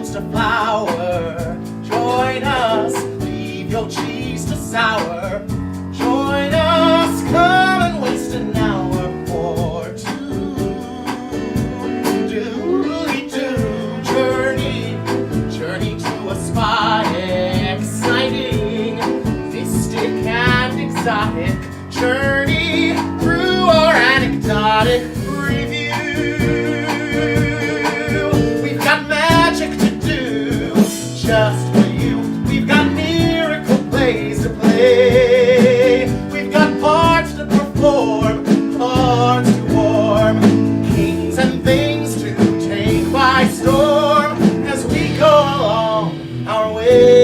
roast a flower. Join us, leave your cheese to sour. Join us, come and waste an hour or two. Doodly-doo, journey to a spot exciting, mystic and exotic. Journey through our anecdotic review. We've got magic to do just for you. We've got miracle plays to play. We've got parts to perform, hearts to warm, kings and things to take by storm as we go along our way.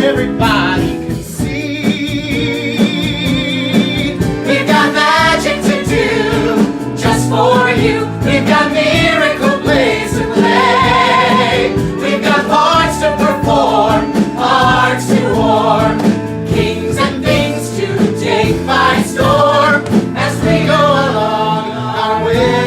Everybody can see. We've got magic to do just for you. We've got miracle plays to play. We've got parts to perform, hearts to warm, kings and things to take by storm as we go along our way.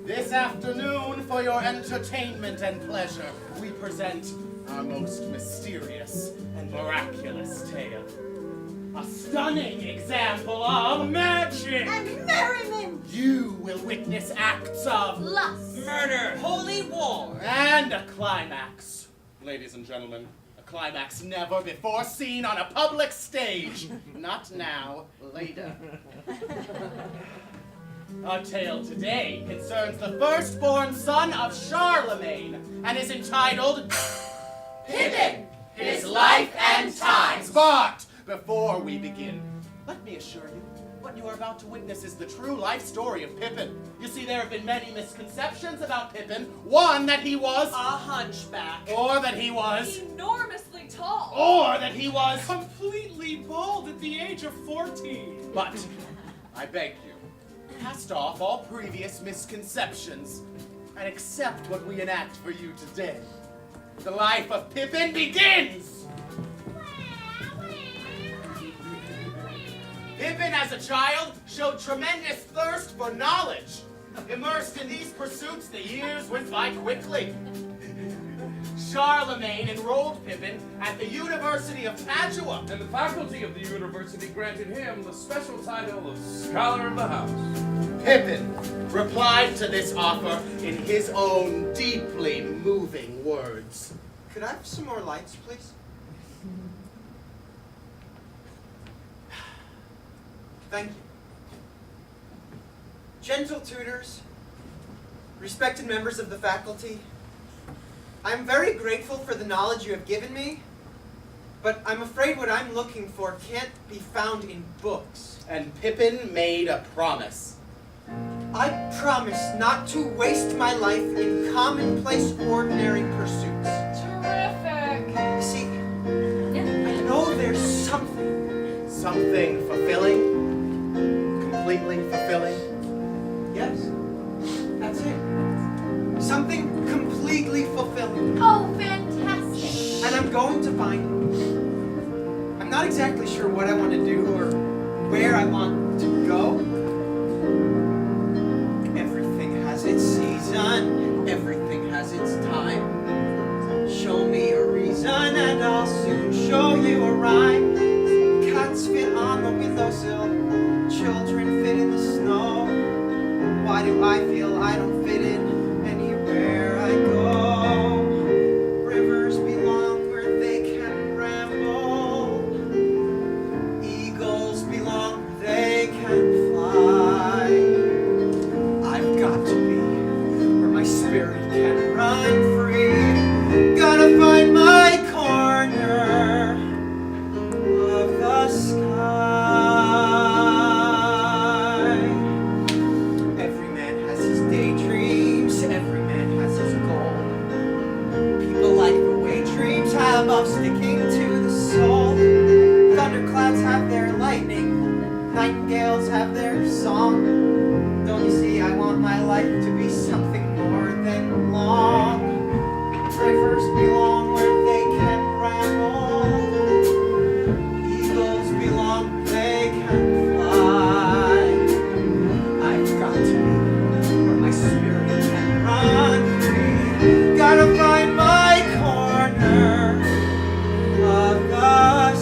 This afternoon, for your entertainment and pleasure, we present our most mysterious and miraculous tale. A stunning example of magic and merriment. You will witness acts of lust, murder, holy war, and a climax. Ladies and gentlemen, a climax never before seen on a public stage. Not now, later. Our tale today concerns the firstborn son of Charlemagne and is entitled Pippin, His Life and Times. But before we begin, let me assure you, what you are about to witness is the true life story of Pippin. You see, there have been many misconceptions about Pippin. One, that he was a hunchback, or that he was enormously tall, or that he was completely bald at the age of 14. But I beg you, cast off all previous misconceptions and accept what we enact for you today. The life of Pippin begins! Pippin, as a child, showed tremendous thirst for knowledge. Immersed in these pursuits, the years went by quickly. Charlemagne enrolled Pippin at the University of Padua. And the faculty of the university granted him the special title of Scholar of the House. Pippin replied to this offer in his own deeply moving words. Could I have some more lights, please? Thank you. Gentle tutors, respected members of the faculty, I am very grateful for the knowledge you have given me, but I'm afraid what I'm looking for can't be found in books. And Pippin made a promise. I promise not to waste my life in commonplace, ordinary pursuits. Terrific. You see, I know there's something. Something fulfilling? Completely fulfilling? Yes, that's it. Something completely fulfilling. Oh, fantastic. And I'm going to find it. I'm not exactly sure what I want to do or where I want to go. Everything has its season. Everything has its time. Show me a reason and I'll soon show you a rhyme. Cats fit on the windowsill. Children fit in the snow. Why do I feel I don't fit in anywhere I go? Rivers belong where they can ramble. Eagles belong where they can fly. I've got to be where my spirit can run free. Gotta find my corner of the sky. Every man has his daydreams, every man has his goal. People like the way dreams have of sticking to the soul. Thunderclouds have their lightning, nightingales have their song. Don't you see, I want my life to be something more than long. Rivers belong where they can ramble. Eagles belong where they can fly. I've got to be where my spirit can run free. Gotta find my corner of the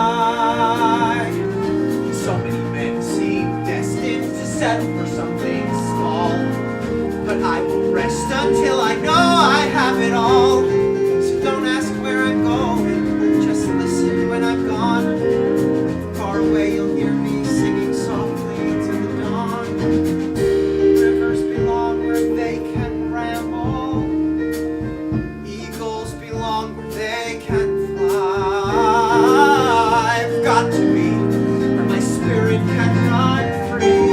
sky. So many men seem destined to settle for something small, but I won't rest until I know I have it all. So don't ask where I'm going, just listen when I'm gone. Far away you'll hear me singing softly to the dawn. Rivers belong where they can ramble. Eagles belong where they can fly. I've got to be where my spirit can run free.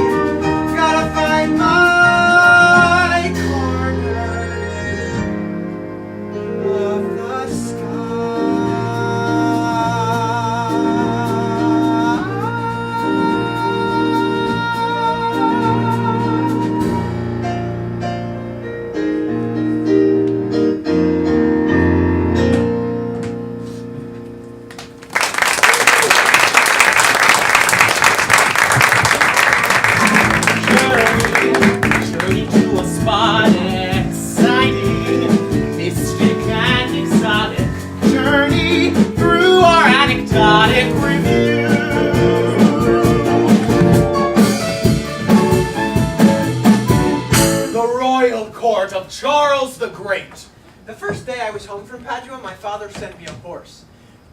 Gotta find my corner of the Journey to a spot exciting, mystic and exotic. Journey through our anecdotic review. The royal court of Charles the Great. The first day I was home from Padua, my father sent me a horse.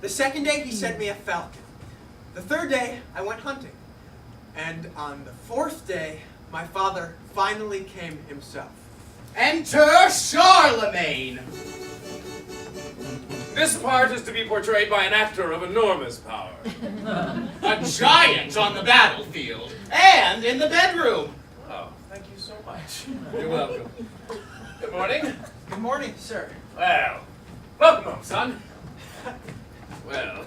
The second day, he sent me a falcon. The third day, I went hunting. And on the fourth day, my father finally came himself. Enter Charlemagne. This part is to be portrayed by an actor of enormous power. A giant on the battlefield and in the bedroom. Oh, thank you so much. You're welcome. Good morning. Good morning, sir. Well, welcome home, son. Well,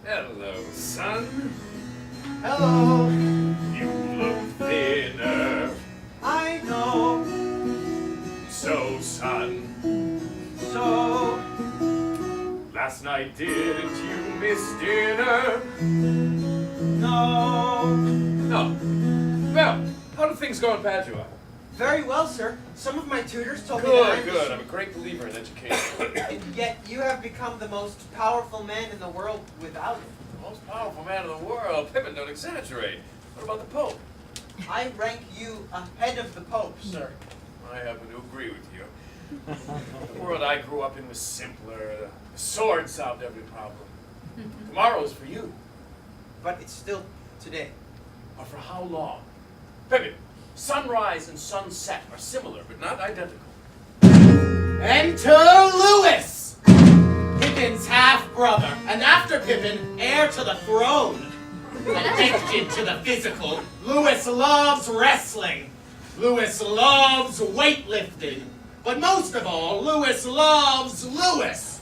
hello, son. Hello. You look thinner. I know. So, son, So, last night didn't you miss dinner? no. No. Well, how do things go in Padua? Very well, sir. Some of my tutors told me that I'm Good, good. I'm a great believer in education. And yet you have become the most powerful man in the world without it. The most powerful man in the world. Pippin, don't exaggerate. What about the Pope? I rank you ahead of the Pope, sir. I happen to agree with you. The world I grew up in was simpler. The sword solved every problem. Tomorrow is for you. But it's still today. But for how long? Pippin, sunrise and sunset are similar, but not identical. Enter Lewis, Pippin's half-brother, and after Pippin, heir to the throne. Addicted to the physical, Lewis loves wrestling. Lewis loves weightlifting. But most of all, Lewis loves Lewis.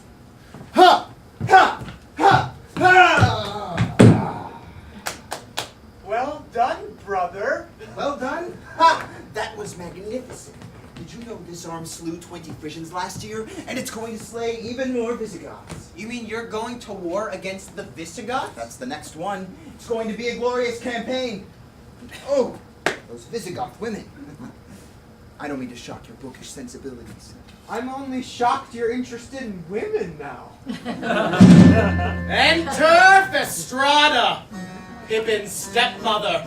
Ha! Ha! Ha! Ha! Well done, brother. Well done. Ha! That was magnificent. Did you know this arm slew 20 Frisians last year? And it's going to slay even more Visigoths. You mean you're going to war against the Visigoths? That's the next one. It's going to be a glorious campaign. Oh, those Visigoth women. I don't mean to shock your bookish sensibilities. I'm only shocked you're interested in women now. Enter Festrada, Pippin's stepmother.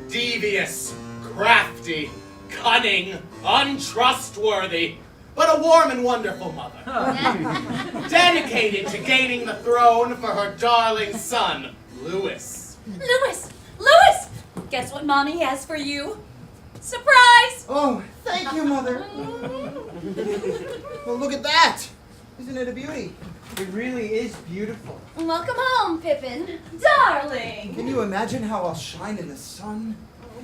Devious, crafty, cunning, untrustworthy, but a warm and wonderful mother. Dedicated to gaining the throne for her darling son, Lewis. Lewis! Lewis! Guess what Mommy has for you? Surprise! Oh, thank you, Mother. Well, look at that. Isn't it a beauty? It really is beautiful. Welcome home, Pippin. Darling! Can you imagine how I'll shine in the sun?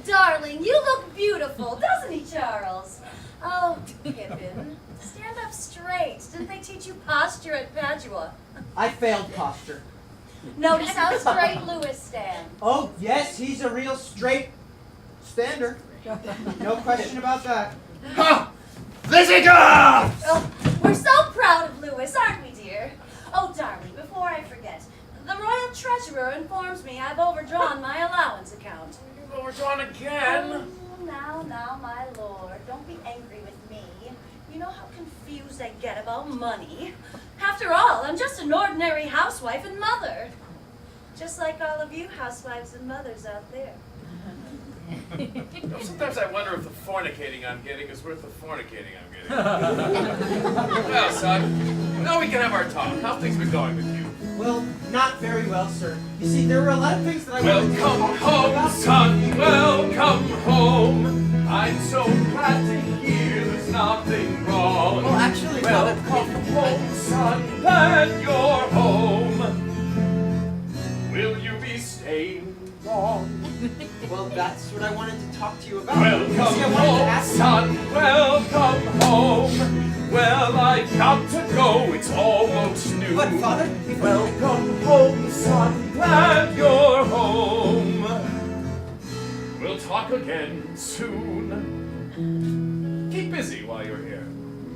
Darling, you look beautiful, doesn't he, Charles? Oh, Pippin, stand up straight. Didn't they teach you posture at Padua? I failed posture. Notice how straight Lewis stands. Oh, yes, he's a real straight stander. No question about that. Ha! Visigoth! Oh, we're so proud of Lewis, aren't we, dear? Oh, darling, before I forget, the royal treasurer informs me I've overdrawn my allowance account. You've overdrawn again. Oh, now, my lord, don't be angry with me. You know how confused I get about money. After all, I'm just an ordinary housewife and mother. Just like all of you housewives and mothers out there. Sometimes I wonder if the fornicating I'm getting is worth the fornicating I'm getting. Well, son, now we can have our talk. How's things been going with you? Well, not very well, sir. You see, there were a lot of things that I wanted to Welcome talk home, about. son. Welcome home. I'm so glad to hear there's nothing wrong. Well, actually, Father, welcome home, son. That you're home. Will you be staying long? well, that's what I wanted to talk to you about. Welcome You see, I wanted to home, ask you. son. Welcome home. Well, I've got to go. It's almost noon. But, Father, Welcome home, son. Glad you're home. We'll talk again soon. Keep busy while you're here.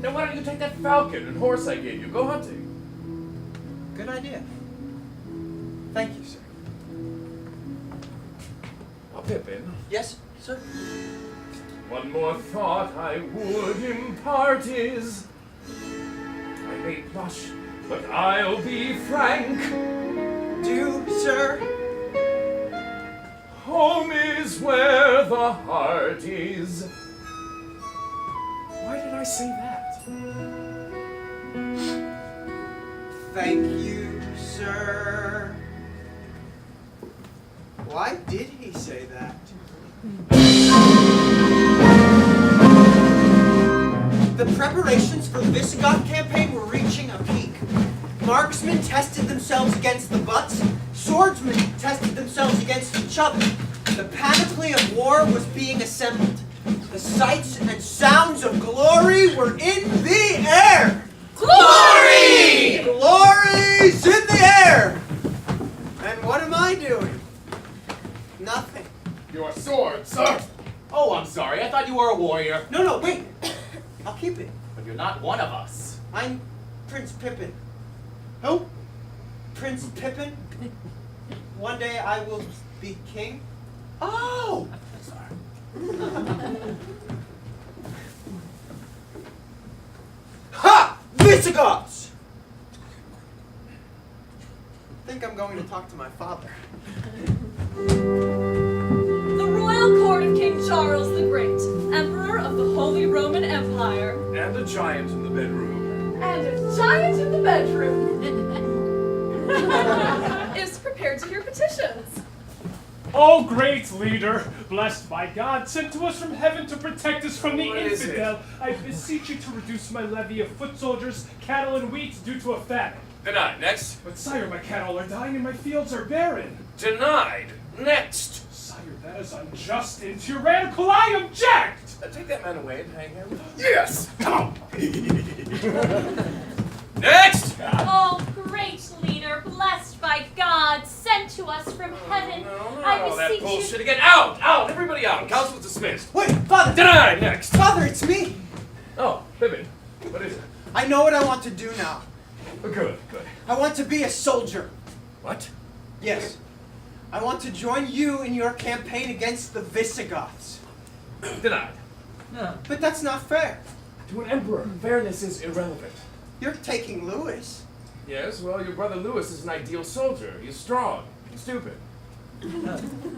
Now, why don't you take that falcon and horse I gave you? Go hunting. good idea. Thank you, sir. Oh, Pippin. Yes, sir? One more thought I would impart is I may blush, but I'll be frank. Do, sir? Home is where the heart is. Why did I say that? Thank you, sir. Why did he say that? The preparations for the Visigoth campaign were reaching a peak. Marksmen tested themselves against the butts. Swordsmen tested themselves against each other. The panoply of war was being assembled. The sights and sounds of glory were in the air. Glory! Glory's in the air! And what am I doing? Nothing. Your sword, sir. Oh, I'm sorry. I thought you were a warrior. No, wait. I'll keep it. But you're not one of us. I'm Prince Pippin. Who? Prince Pippin. One day I will be king. Oh! Sorry. Visigoths! I think I'm going to talk to my father. The royal court of King Charles the Great, Emperor of the Holy Roman Empire. And a giant in the bedroom. And a giant in the bedroom. Is prepared to hear petitions. O great leader, blessed by God, sent to us from heaven to protect us from the What is it? infidel, I beseech you to reduce my levy of foot soldiers, cattle, and wheat due to a famine. Denied. Next. But sire, my cattle are dying and my fields are barren. Denied. Next. Sire, that is unjust and tyrannical. I object! Take that man away and hang him. Yes! Come on! Next! Oh, great leader, blessed by God, sent to us from heaven, No, I that beseech bullshit you. again. Out! Out! Everybody out! Council's dismissed. Wait, Father! Denied! Next! Father, it's me! Oh, Pippin. What is it? I know what I want to do now. Good, good. I want to be a soldier. What? Yes. I want to join you in your campaign against the Visigoths. Denied. But that's not fair. To an emperor, fairness is irrelevant. You're taking Louis. Yes, well, your brother Louis is an ideal soldier. He's strong and stupid.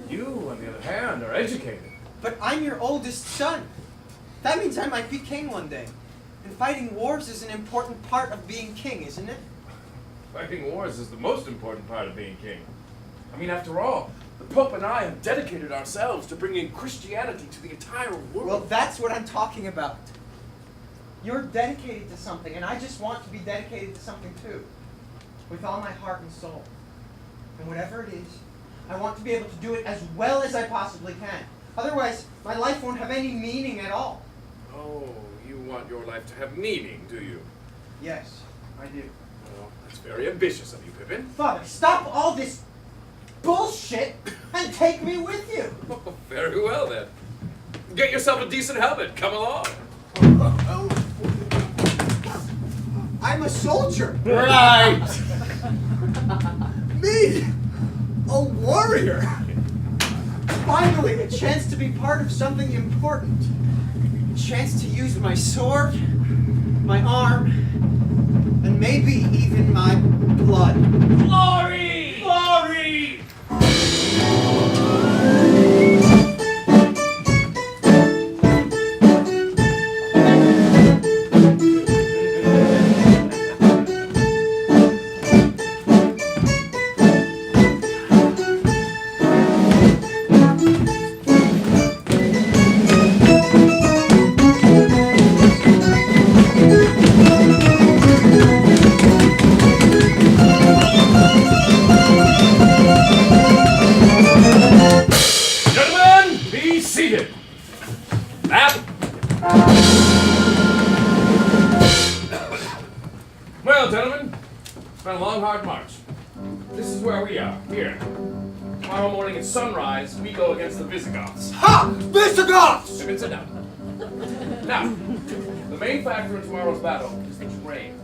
You, on the other hand, are educated. But I'm your oldest son. That means I might be king one day. And fighting wars is an important part of being king, isn't it? Fighting wars is the most important part of being king. I mean, after all, the Pope and I have dedicated ourselves to bringing Christianity to the entire world. Well, that's what I'm talking about. You're dedicated to something, and I just want to be dedicated to something too. With all my heart and soul. And whatever it is, I want to be able to do it as well as I possibly can. Otherwise, my life won't have any meaning at all. Oh, you want your life to have meaning, do you? Yes, I do. Well, that's very ambitious of you, Pippin. Father, stop all this bullshit and take me with you. Oh, very well, then. Get yourself a decent helmet. Come along. I'm a soldier. Right! Me, a warrior. Finally, a chance to be part of something important. A chance to use my sword, my arm, and maybe even my blood. Glory! Glory! Gentlemen, be seated. Map. Well, gentlemen, it's been a long, hard march. This is where we are, here. Tomorrow morning at sunrise, we go against the Visigoths. Ha! Visigoths! Pippin, sit down. Now, the main factor in tomorrow's battle is the terrain.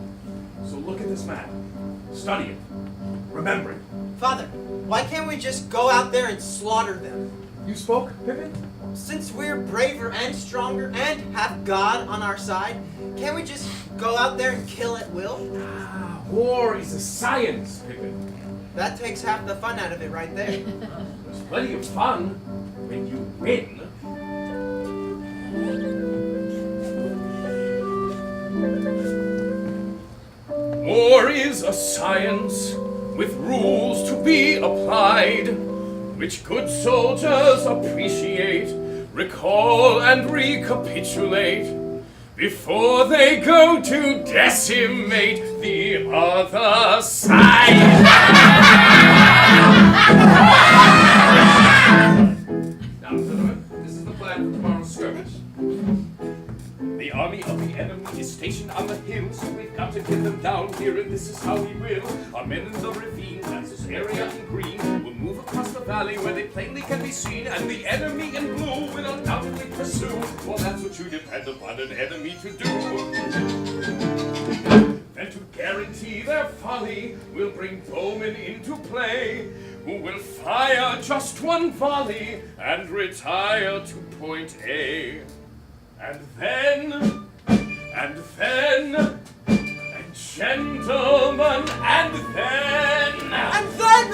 So look at this map. Study it. Remember it. Father, why can't we just go out there and slaughter them? You spoke, Pippin? Since we're braver and stronger and have God on our side, can't we just go out there and kill at will? War is a science, Pippin. That takes half the fun out of it right there. There's plenty of fun when you win. War is a science with rules to be applied, which good soldiers appreciate, recall and recapitulate before they go to decimate the other side. Now, gentlemen, this is the plan for tomorrow's skirmish. The army of the enemy is stationed on the hill, so we've got to get them down here, and this is how we will. Our men in the ravine, that's this area in green, will move across the valley where they plainly can be seen, and the enemy in blue will undoubtedly pursue. Well, that's what you depend upon an enemy to do. And to guarantee their folly, we'll bring bowmen into play, who will fire just one volley and retire to point And then, and gentlemen, and then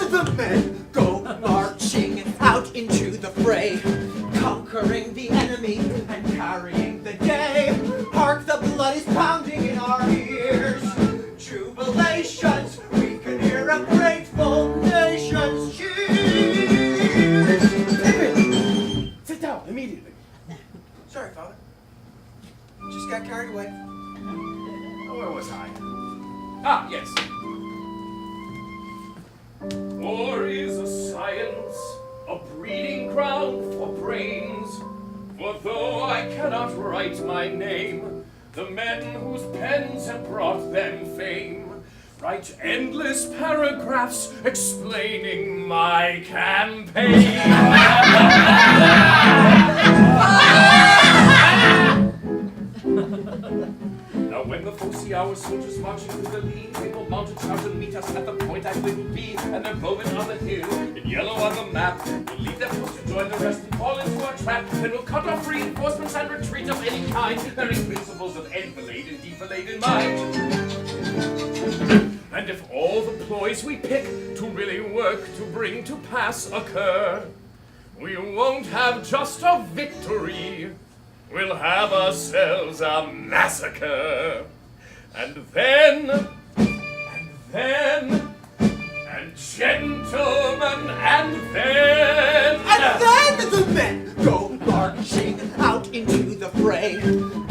the men go marching out into the fray, conquering the enemy and carrying the day. Hark, the blood is pounding in our ears. Jubilations, we can hear a grateful nation's cheers. Pippin! sit down immediately. Sorry, Father. Just got carried away. Where was I? Ah, yes. War is a science, a breeding ground for brains. For though I cannot write my name, the men whose pens have brought them fame write endless paragraphs explaining my campaign. Now when the foe see our soldiers marching through the lead, they will mount a charge and meet us at the point I will be, and their bowmen on the hill, in yellow on the map, will leave their post to join the rest and fall into our trap. Then we'll cut off reinforcements and retreat of any kind, bearing principles of enfilade and defilade in mind. And if all the ploys we pick to really work to bring to pass occur, we won't have just a victory. We'll have ourselves a massacre. And gentlemen, and then the men go marching out into the fray,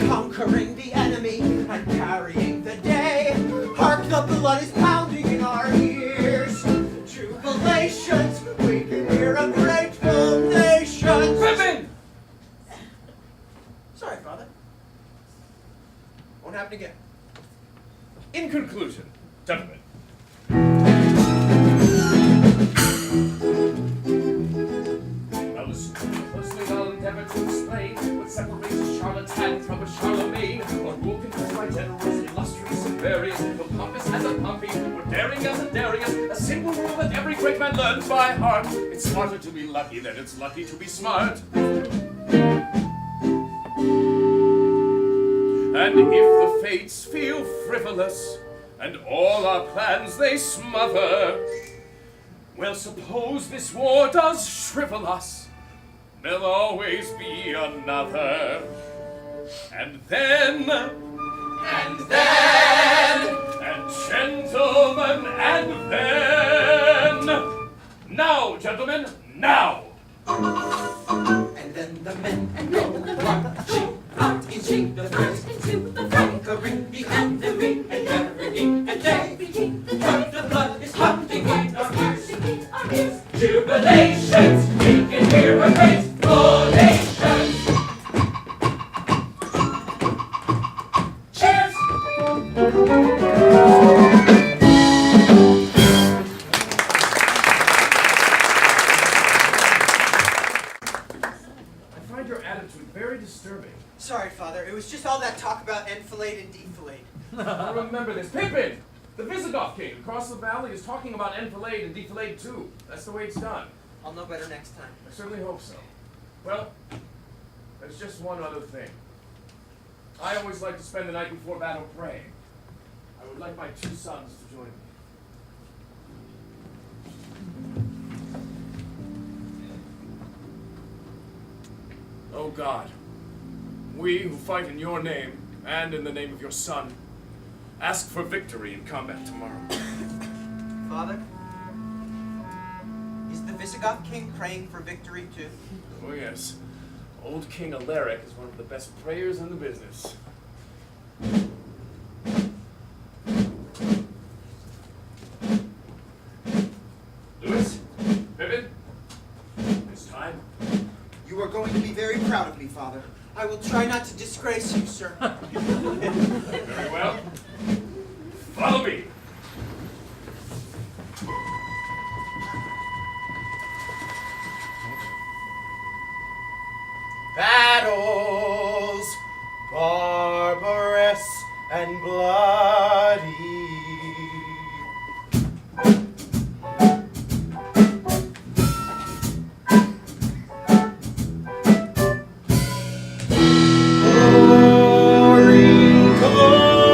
conquering the enemy and carrying the day. Hark, the blood is pounding in our ears. Jubilations, we can hear a grateful nation. Pippin! Sorry, Father. Won't happen again. In conclusion, gentlemen, now listen closely, I'll endeavor to explain what separates a charlatan from a Charlemagne, or who can press my generals, illustrious and various, the pompous as a Pompey, or daring as a Darius, a simple rule that every great man learns by heart. It's smarter to be lucky than it's lucky to be smart. And if the fates feel frivolous, and all our plans they smother, well, suppose this war does shrivel us, there'll always be another. And gentlemen, and then, now, gentlemen, now! And then the men go marching out into the fray, conquering the enemy and carrying a day. But the blood is pumping in our ears. Jubilations, we can hear a grateful nation. Cheers! Very disturbing. Sorry, Father. It was just all that talk about enfilade and defilade. I remember this. Pippin! The Visigoth king across the valley is talking about enfilade and defilade too. That's the way it's done. I'll know better next time. I certainly hope so. Well, there's just one other thing. I always like to spend the night before battle praying. I would like my 2 sons to join me. Oh God, we who fight in your name and in the name of your son, ask for victory in combat tomorrow. Father, is the Visigoth king praying for victory too? Oh yes, old King Alaric is one of the best prayers in the business. Louis, Pippin, it's time. You are going to be very proud of me, Father. I will try not to disgrace you, sir. Very well. Follow me. Battles, barbarous and bloody. Glory, glory.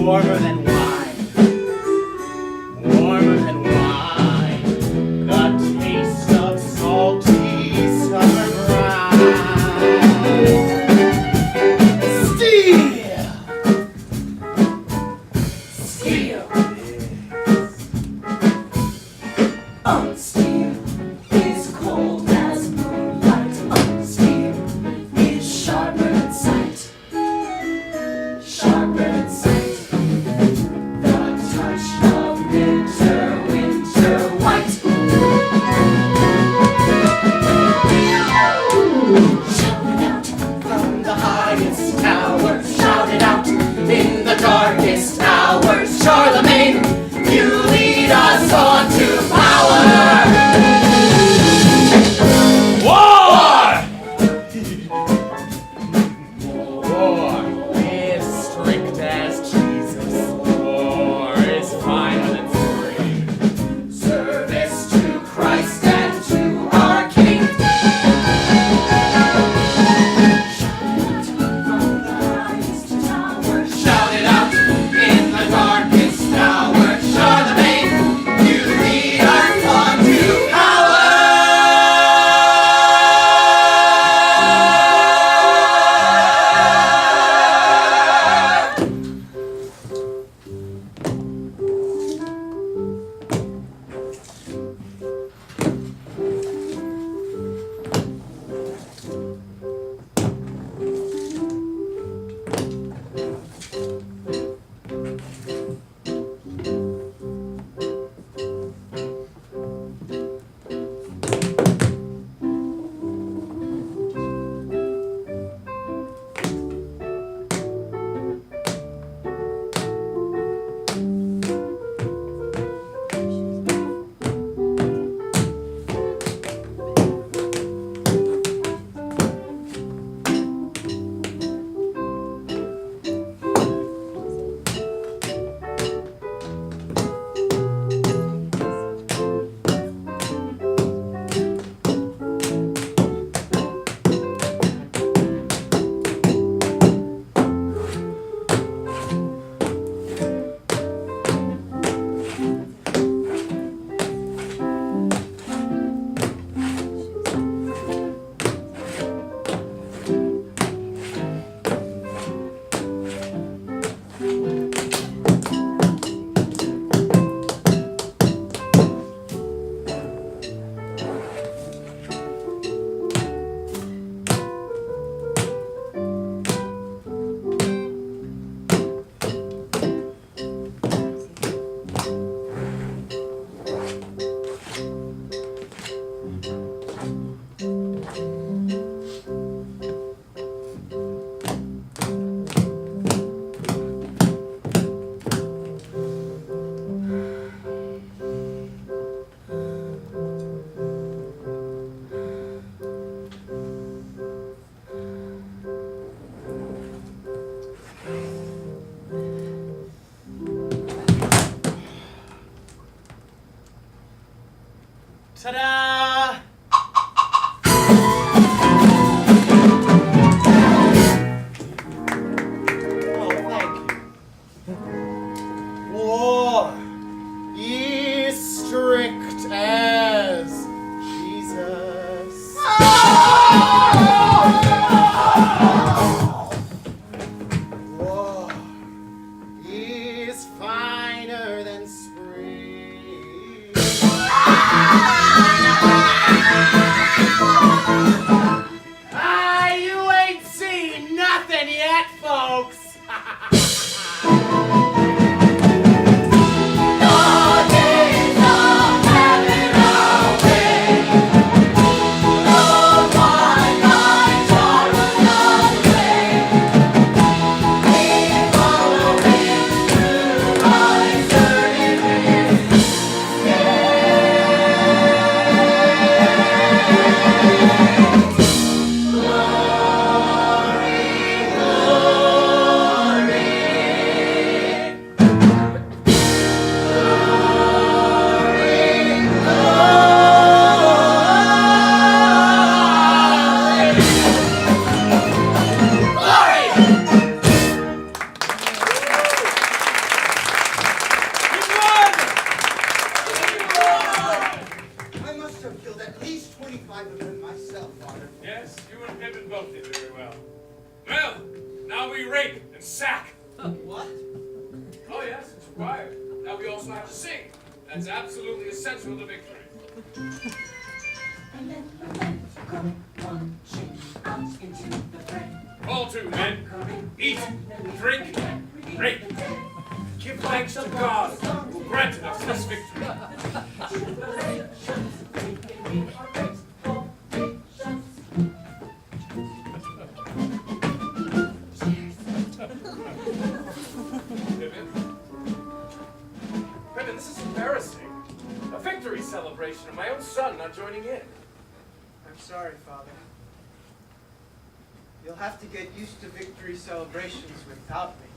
warmer than wine, warmer than wine, the taste of salty summer brine. Steel! Steel! Steel is cold as moonlight. Steel is sharper than sight. Sharper than sight. The touch of winter, winter white. Shout it out From the highest tower, shout it out in the darkest hours. Charlemagne, you lead us on to power. War! War is strict as Jesus. War is final and free. Service to Christ and to our King. from the highest tower. Shout it out and sack. What? Oh yes, it's required. Now we also have to sing. That's absolutely essential to victory. And then the men go marching out into the fray. Fall to, men. Eat, drink, rape. Give thanks to God who granted us this victory. Pippin, this is embarrassing. A victory celebration and my own son not joining in. I'm sorry, Father. You'll have to get used to victory celebrations without me.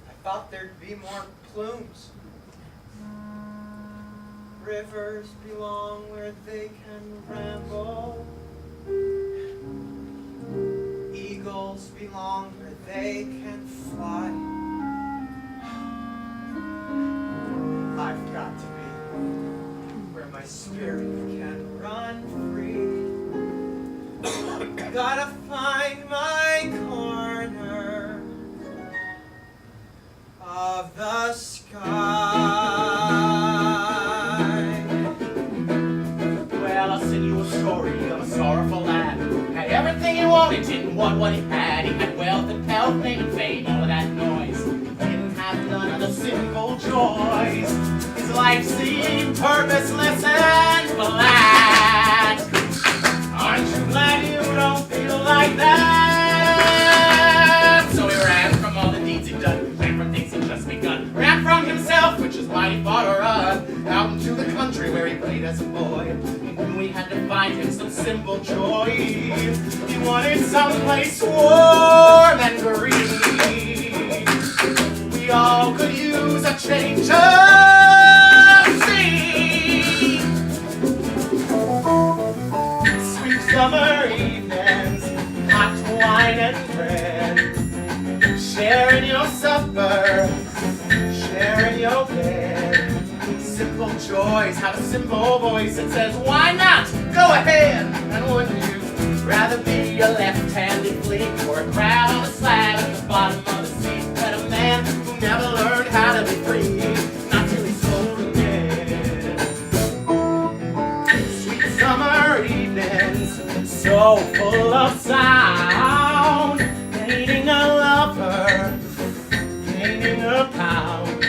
I thought there'd be more plumes. Rivers belong where they can ramble. Eagles belong where they can fly. I've got to be where my spirit can run free. Gotta find my corner of the sky. Well, I'll sing you a story of a sorrowful lad. Had everything he wanted, didn't want what he had. He had wealth and health, fame and fame, all of that noise. Didn't have none of the simple joys. His life seemed purposeless and flat. Aren't you glad you don't feel like that? So he ran from all the deeds he'd done, ran from things he'd just begun, ran from himself, which is why he fought to run, out into the country where he played as a boy. And we had to find him some simple joy. He wanted someplace warm and green. We all could use a change of scene. Sweet summer evenings, hot wine and bread, sharing your supper, sharing your bed. Simple joys have a simple voice that says, why not? Go ahead! And wouldn't you rather be a left-handed fleet or a crab on a slab at the bottom of the sea than a man who never learned how to be free, not till he's old and dead? Sweet summer evenings, so full of sound, painting a lover, painting a pound.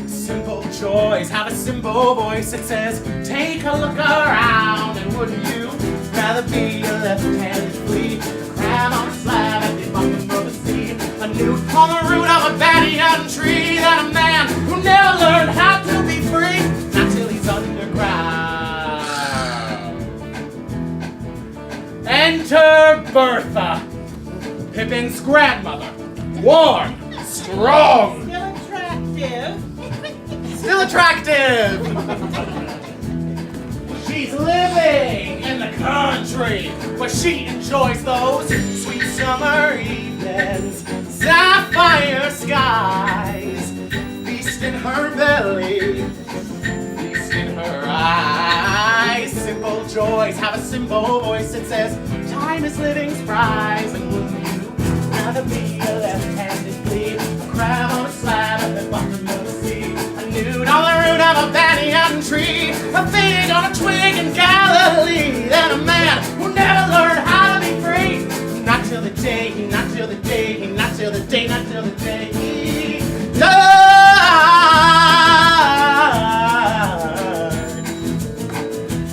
Simple joys have a simple voice that says, take a look around. And wouldn't you rather be a left-handed flea, a crab on a slab at the bottom of the sea, a newt on the root of a banyan tree, than a man who never learned how to be free, not till he's underground? Enter Bertha, Pippin's grandmother, warm, strong, still attractive. She's living in the country where she enjoys those sweet summer evenings, sapphire skies, feast in her belly, feast in her eyes. Simple joys have a simple voice that says, time is living's prize. And wouldn't you rather be a left-handed flea, a crab on a slab at the bottom of the sea, a newt on the root of a banyan tree, a fig on a twig in Galilee, than a man who never learned how to be free, not till the day, not till the day, not till the day, not till the day he died.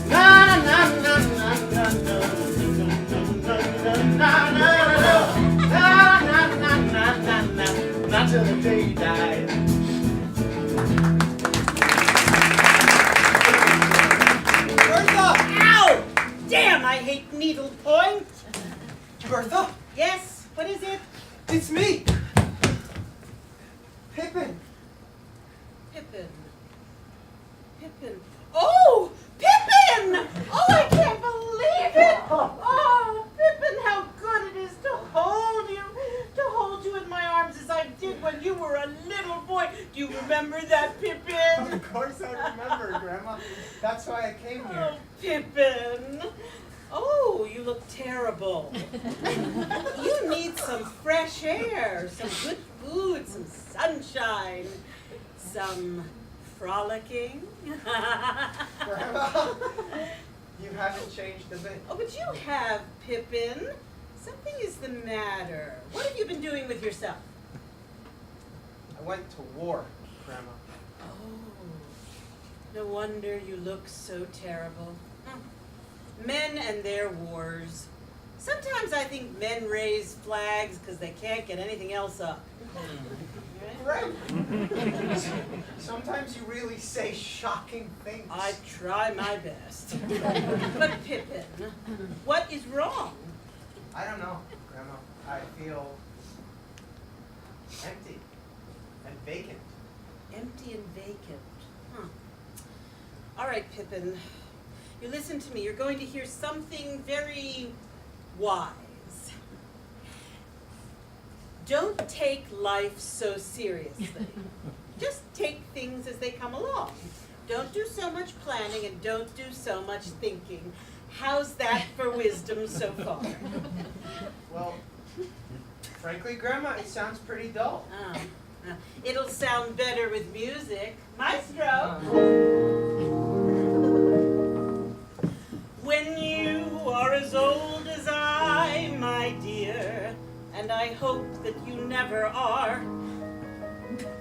Na na na na na na na na na na, not till the day he died. Bertha! Ow! Damn, I hate needlepoint. Bertha? Yes, what is it? It's me! Pippin! Pippin. Pippin. Oh! Pippin! Oh, I can't believe it! Oh, Pippin, how good it is to hold you in my arms as I did when you were a little boy. Do you remember that, Pippin? Of course I remember, Grandma. That's why I came here. Oh, Pippin. Oh, you look terrible. You need some fresh air, some good food, some sunshine, some frolicking. Grandma, you haven't changed a bit. Oh, but you have, Pippin. Something is the matter. What have you been doing with yourself? I went to war, Grandma. Oh, no wonder you look so terrible. Men and their wars. Sometimes I think men raise flags because they can't get anything else up. Grandma, sometimes you really say shocking things. I try my best. But Pippin, what is wrong? I don't know, Grandma. I feel empty and vacant. Empty and vacant. Huh. All right, Pippin. You listen to me. You're going to hear something very wise. Don't take life so seriously. Just take things as they come along. Don't do so much planning and don't do so much thinking. How's that for wisdom so far? Well, frankly, Grandma, it sounds pretty dull. It'll sound better with music. Maestro! When you are as old as I, my dear, and I hope that you never are,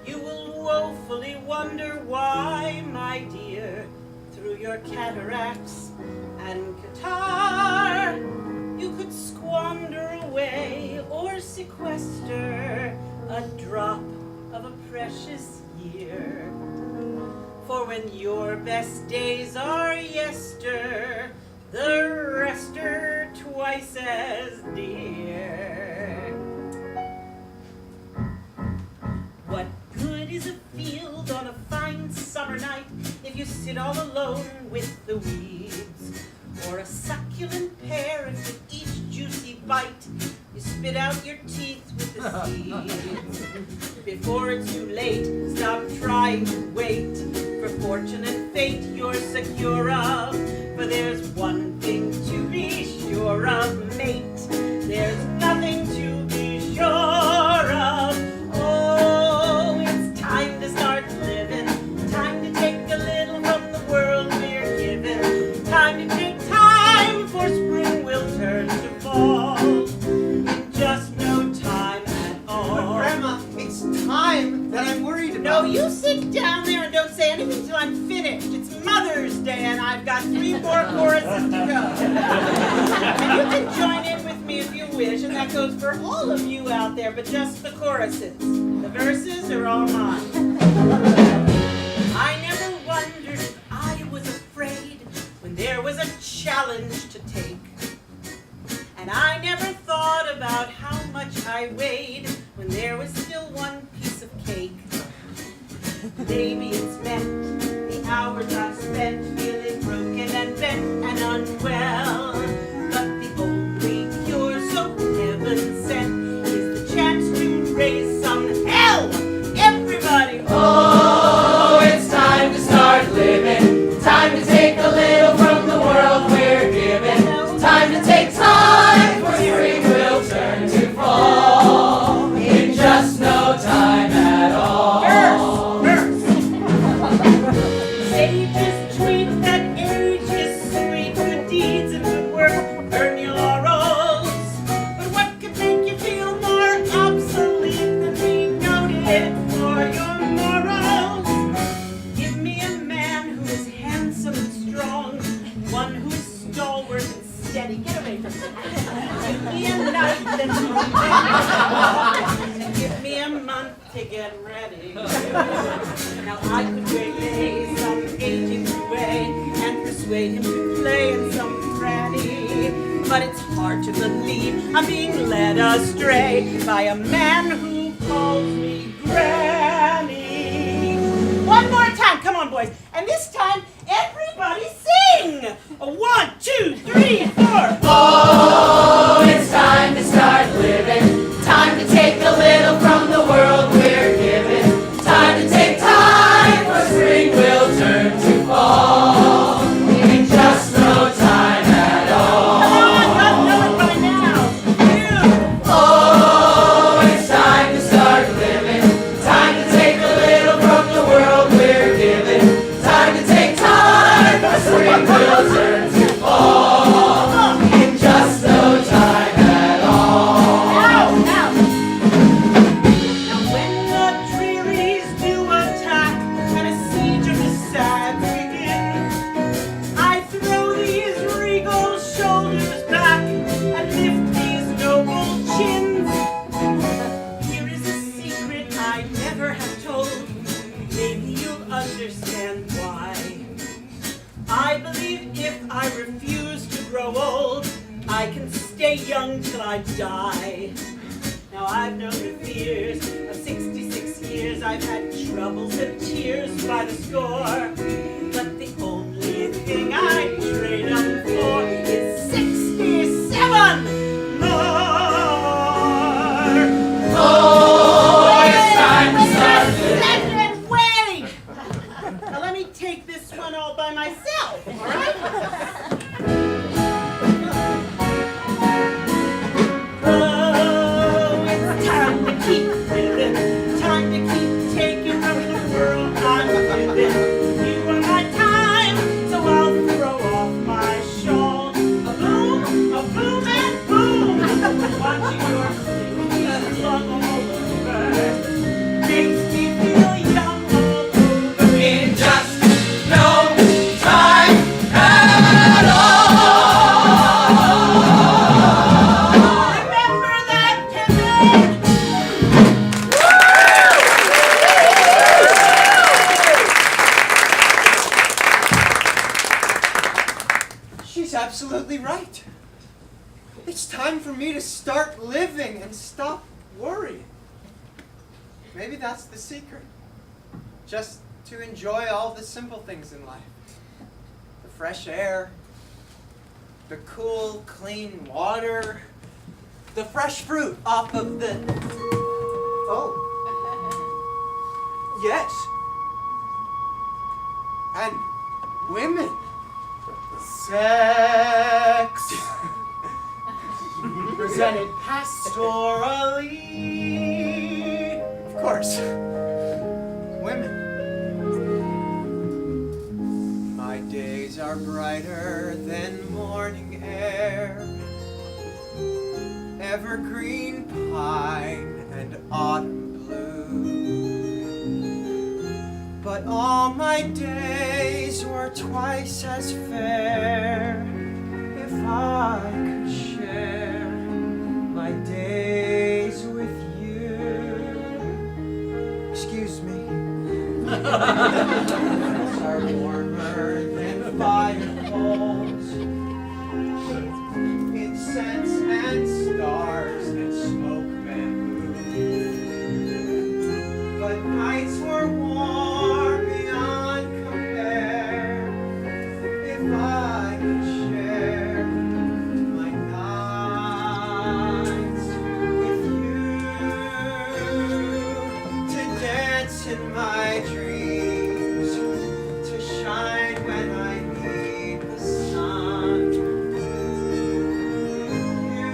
you will woefully wonder why, my dear, through your cataracts and catarrh, you could squander away or sequester a drop of a precious year. For when your best days are yester, the rest are twice as dear. What good is a field on a fine summer night if you sit all alone with the weeds? Or a succulent pear if with each juicy bite you spit out your teeth with the seeds? Before it's too late, stop trying to wait for fortune and fate you're secure of. For there's one thing to be sure of, mate. There's nothing to be sure of. Oh, it's time to start living. Time to take a little from the world we're given. Time to take time, for spring will turn to fall in just no time at all. But Grandma, it's time that I'm worried about. No, you sit down there and don't say anything till I'm finished. It's Mother's Day and I've got 3 more choruses to go. And you can join in with me if you wish, and that goes for all of you out there, but just the choruses. The verses are all mine. I never wondered if I was afraid when there was a challenge to take. And I never thought about how much I weighed when there was still one piece of cake. Maybe it's meant the hours I've spent feeling broken and bent and unwell. But the only cure so heaven sent is the chance to raise some hell. Everybody, Oh, it's time to start living. Time to take a little from the world we're given. Time to take time, for spring will turn to fall in just no time at all. sages tweet that age is sweet. Good deeds and good work earn you laurels. But what could make you feel more obsolete than being noted for your morals? Give me a man who is handsome and strong, one who is stalwart and steady. Get away from me. Give me a night and give me a month to get ready. Now I could waylay some aging away and persuade him to play in some fratty. But it's hard to believe I'm being led astray by a man who calls me Granny. One more time, come on boys. And this time, everybody sing. 1, 2, 3, 4. Oh, it's time to start living. Time to take a little from the world we're given. Time to take time, for spring will turn to fall will turn to fall in just no time at all. Now when the Dreelies do attack and a siege of the Sads begin, I throw these regal shoulders back and lift these noble chins. Here is a secret I never have told. Maybe you'll understand why. I believe if I refuse to grow old, I can stay young till I die. Now I've known the fears of 66 years. I've had troubles and tears by the score. But the only thing I trade them for is 67 more. Oh, it's time to start living. Wait! Now let me take this one all by myself, all right? Oh, it's time to keep living, time to keep taking from the world I'm living. You are my time, so I'll throw off my shawl. A boom, and boom. Watching your sleeves flung all over makes me feel young all over. In just no time at all. Remember that, Pippin? She's absolutely right. It's time for me to start living and stop worrying. Maybe that's the secret. Just to enjoy all the simple things in life. The fresh air, the cool, clean water, the fresh fruit off of the... Oh. Yes. And women. Sex. Presented pastorally. Of course. Women. My days are brighter than morning air. Evergreen pine and autumn blue. But all my days were twice as fair if I could share my days with you. Excuse me. Nights are warmer than fire coals. Incense and stars and smoke bamboo. But nights were warm beyond compare if I could share my nights with you. To dance in my dreams, to shine when I need the sun. You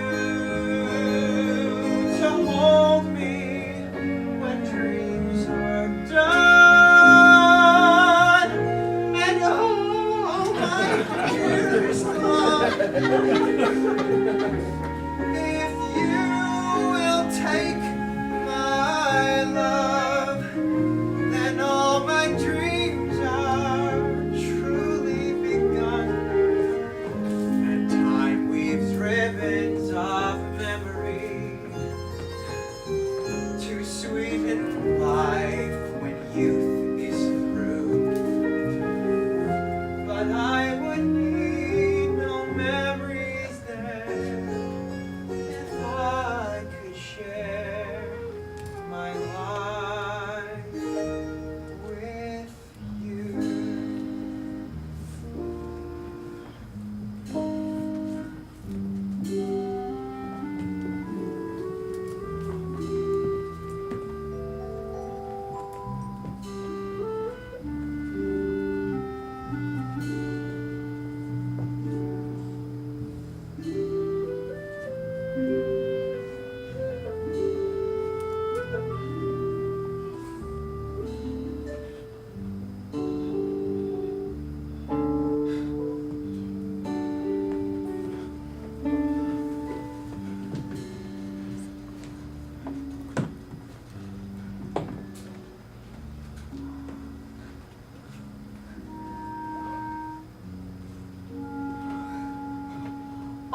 to hold me when dreams are done, and all my years gone. If you will take my love, then all my dreams are truly begun, and time weaves ribbons of memory to sweeten life when youth is through. But I would need no memory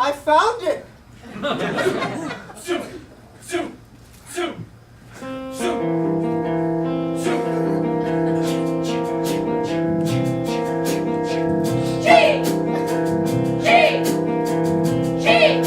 I found it! Soup! Soup! Soup! Soup! Gee! Gee! Gee!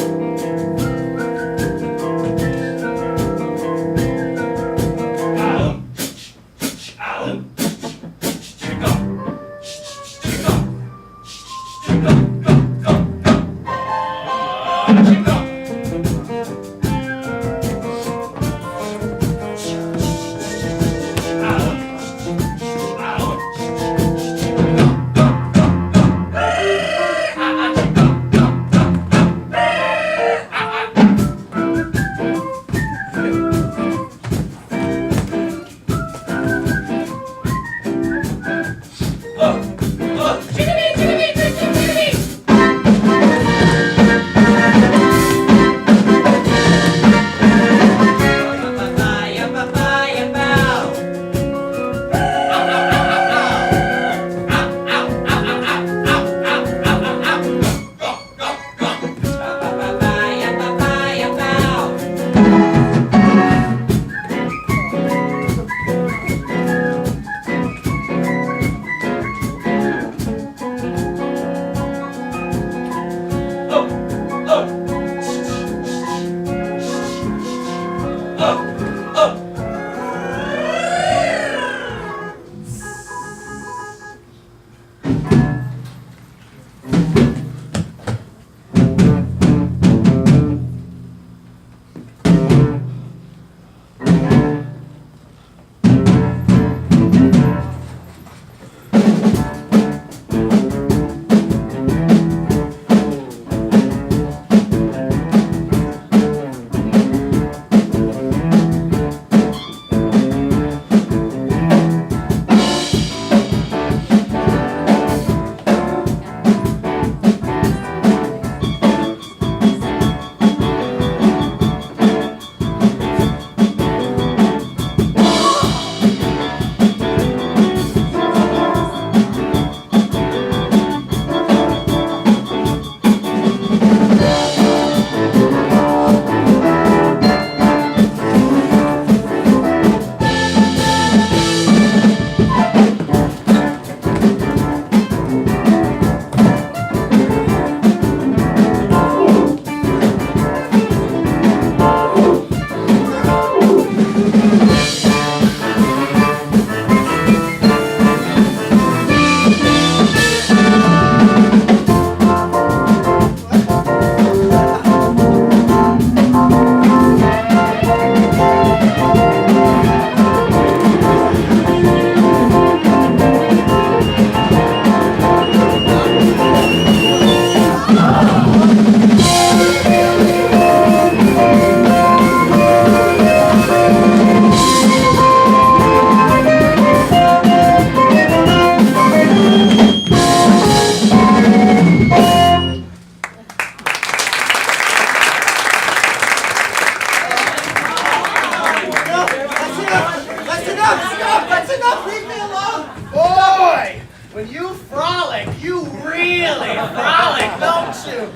That's enough! Leave me alone! Boy! When you frolic, you really frolic, don't you?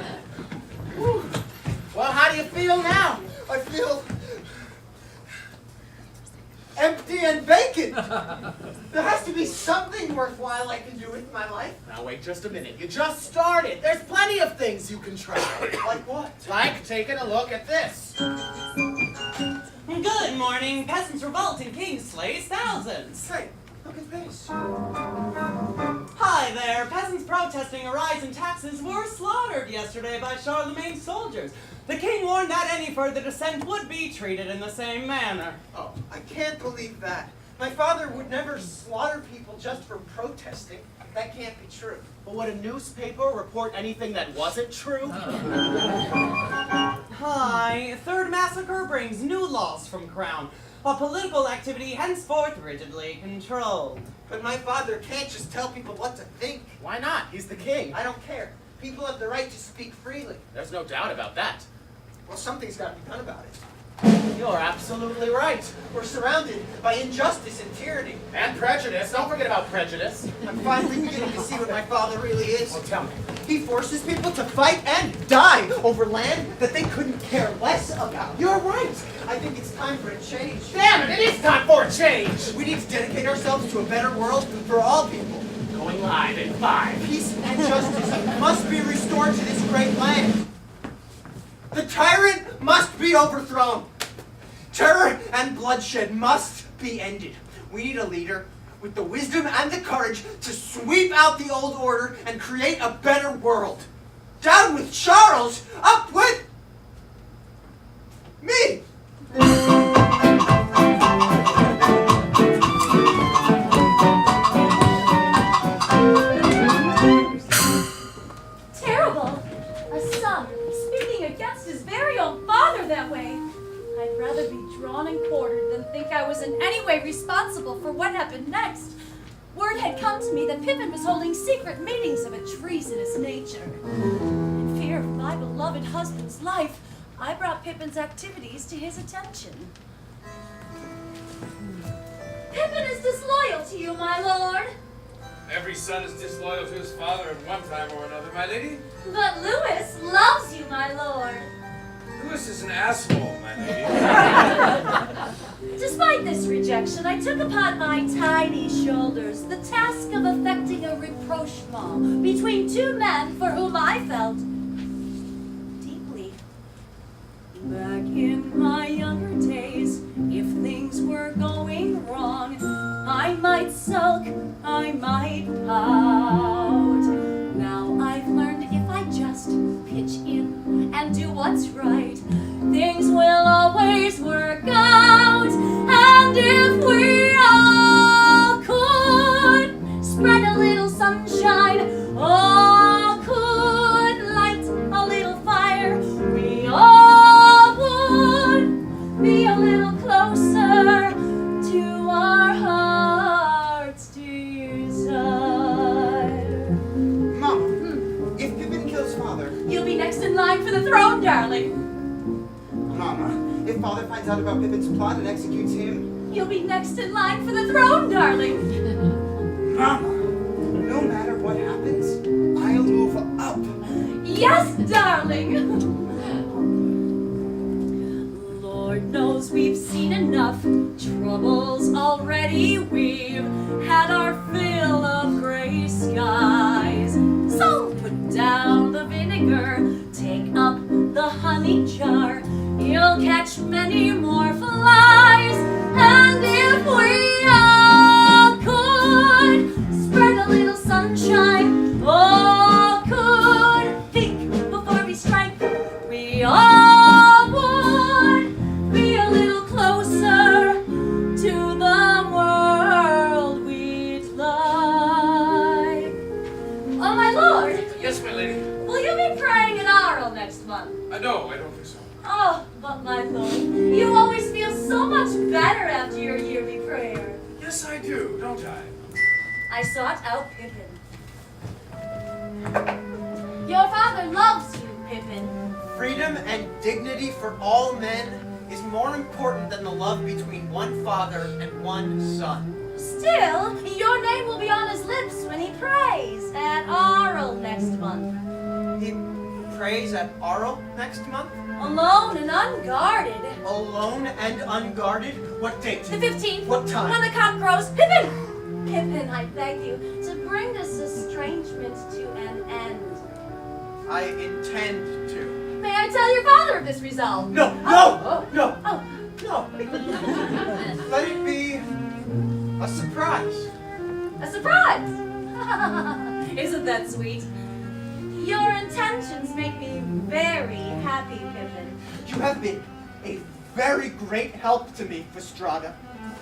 Whew. Well, how do you feel now? I feel empty and vacant. There has to be something worthwhile I can do with my life. Now wait just a minute. You just started. There's plenty of things you can try. Like what? Like taking a look at this. Good morning. Peasants revolt and king slays thousands. Hey, look at this. Hi there. Peasants protesting a rise in taxes were slaughtered yesterday by Charlemagne's soldiers. The king warned that any further dissent would be treated in the same manner. Oh, I can't believe that. My father would never slaughter people just for protesting. That can't be true. But would a newspaper report anything that wasn't true? Hi. Third massacre brings new laws from crown. A political activity henceforth rigidly controlled. But my father can't just tell people what to think. Why not? He's the king. I don't care. People have the right to speak freely. There's no doubt about that. Well, something's got to be done about it. You're absolutely right. We're surrounded by injustice and tyranny. And prejudice. Don't forget about prejudice. I'm finally beginning to see what my father really is. Oh, tell me. He forces people to fight and die over land that they couldn't care less about. You're right. I think it's time for a change. Damn it, it is time for a change. We need to dedicate ourselves to a better world for all people. Going live in 5. Peace and justice must be restored to this great land. The tyrant must be overthrown. Terror and bloodshed must be ended. We need a leader with the wisdom and the courage to sweep out the old order and create a better world. Down with Charles, up with me! Terrible! A son speaking against his very own father that way. I'd rather be drawn and quartered than think I was in any way responsible for what happened next. Word had come to me that Pippin was holding secret meetings of a treasonous nature. In fear of my beloved husband's life, I brought Pippin's activities to his attention. Pippin is disloyal to you, my lord. Every son is disloyal to his father at one time or another, my lady. But Louis loves you, my lord. Louis is an asshole, my lady. Despite this rejection, I took upon my tiny shoulders the task of effecting a rapprochement between two men for whom I felt deeply. Back in my younger days, if things were going wrong, I might sulk, I might pout. Now I've learned if I just pitch in and do what's right, things will always work out. And if we all could spread a little sunshine, all could light a little fire, we all would be a little closer to our heart's desire. Mama, if Pippin kills father, You'll be next in line for the throne, darling. Mama, if father finds out about Pippin's plot and executes him, You'll be next in line for the throne, darling. Mama, no matter what happens, I'll move up. Yes, darling. Lord knows we've seen enough troubles already. We've had our fill of gray skies. So put down the vinegar, take up the honey jar. You'll catch many more flies. And if we all could spread a little sunshine, all could think before we strike, we all would be a little closer to the world we'd like. Oh, my lord, Yes, my lady. will you be praying in Arles next month? No, I don't think so. Oh, but my lord, you always feel so much better after your yearly prayer. Yes, I do, don't I? I sought out Pippin. Your father loves you, Pippin. Freedom and dignity for all men is more important than the love between one father and one son. Still, your name will be on his lips when he prays at Arles next month. He prays at Arles next month? Alone and unguarded. Alone and unguarded? What date? The 15th. What time? When the cock crows. Pippin! Pippin, I beg you, to bring this estrangement to an end. I intend to. May I tell your father of this resolve? No, Oh. no, Oh. no. Let it be a surprise. A surprise! Isn't that sweet? Your intentions make me very happy, Pippin. You have been a very great help to me, Fastrada.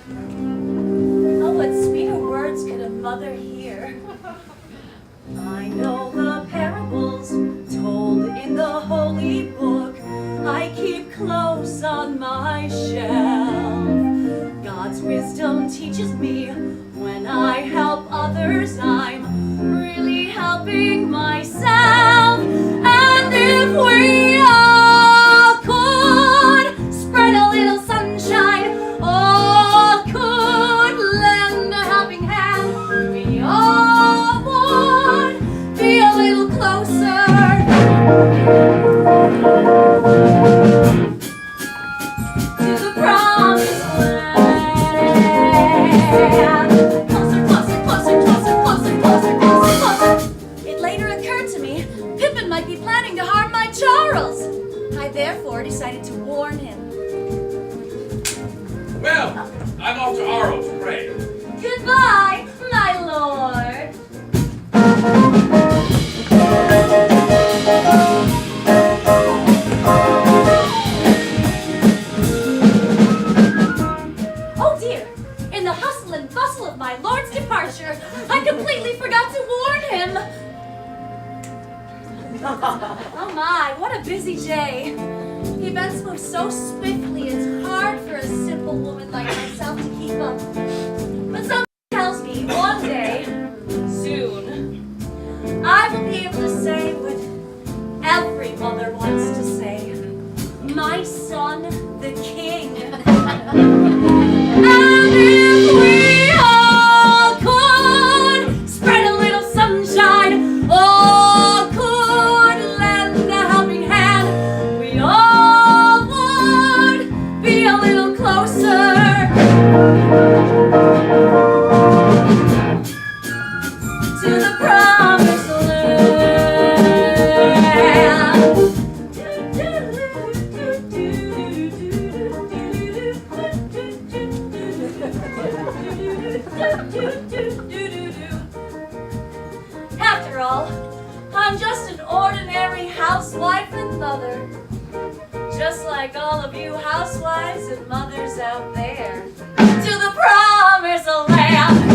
Oh, what sweeter words could a mother hear? I know the parables told in the holy book I keep close on my shelf. God's wisdom teaches me when I help others, I'm really helping myself. And if we all could spread a occurred to me Pippin might be planning to harm my Charles. I therefore decided to warn him. Well, I'm off to Arles to pray. Goodbye, my lord. Oh dear, in the hustle and bustle of my lord's departure, I completely forgot to warn him. Oh my, what a busy day. The events move so swiftly, it's hard for a simple woman like myself to keep up. But something tells me one day, soon, I will be able to say what every mother wants to say. My son, the king. And if we all could spread a little sunshine, all could lend a helping hand, we all would be a little closer to the promised After all, I'm just an ordinary housewife and mother, just like all of you housewives and mothers out there, to the promised land.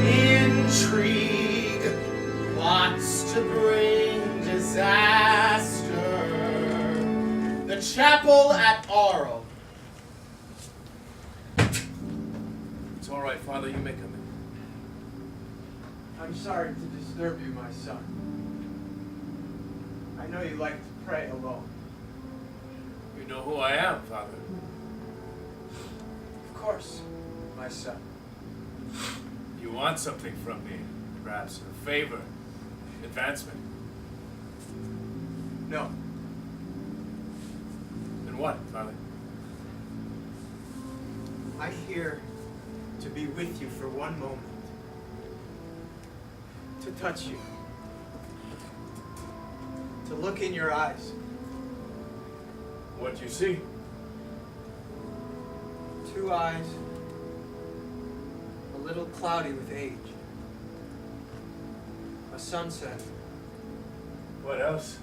Intrigue, plots to bring disaster. The chapel at Arles. It's all right, Father. You may come in. I'm sorry to disturb you, my son. I know you like to pray alone. You know who I am, Father. Of course, my son. You want something from me. Perhaps a favor. Advancement. No. Then what, Father? I'm here to be with you for one moment. To touch you. To look in your eyes. What do you see? Two eyes. A little cloudy with age. A sunset. What else?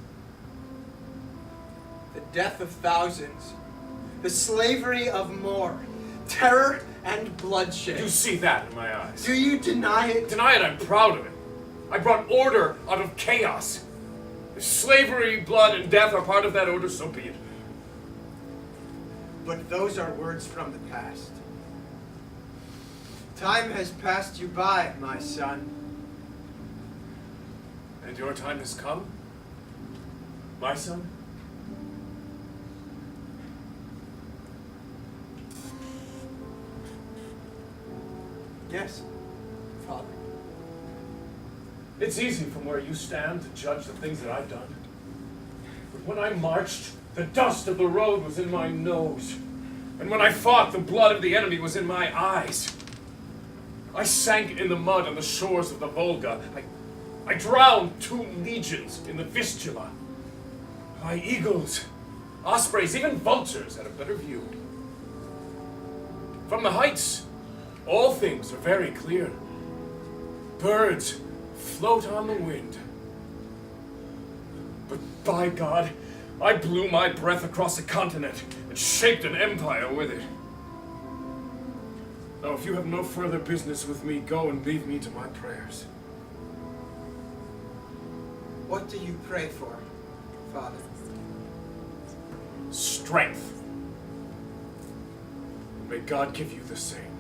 The death of thousands. The slavery of more. Terror and bloodshed. You see that in my eyes. Do you deny it? Deny it, I'm proud of it. I brought order out of chaos. If slavery, blood, and death are part of that order, so be it. But those are words from the past. Time has passed you by, my son. And your time has come? My son? Yes, Father. It's easy from where you stand to judge the things that I've done. But when I marched, the dust of the road was in my nose. And when I fought, the blood of the enemy was in my eyes. I sank in the mud on the shores of the Volga. I drowned 2 legions in the Vistula. My eagles, ospreys, even vultures had a better view. From the heights, all things are very clear. Birds float on the wind. But by God, I blew my breath across a continent and shaped an empire with it. Now, if you have no further business with me, go and leave me to my prayers. What do you pray for, Father? Strength. May God give you the same.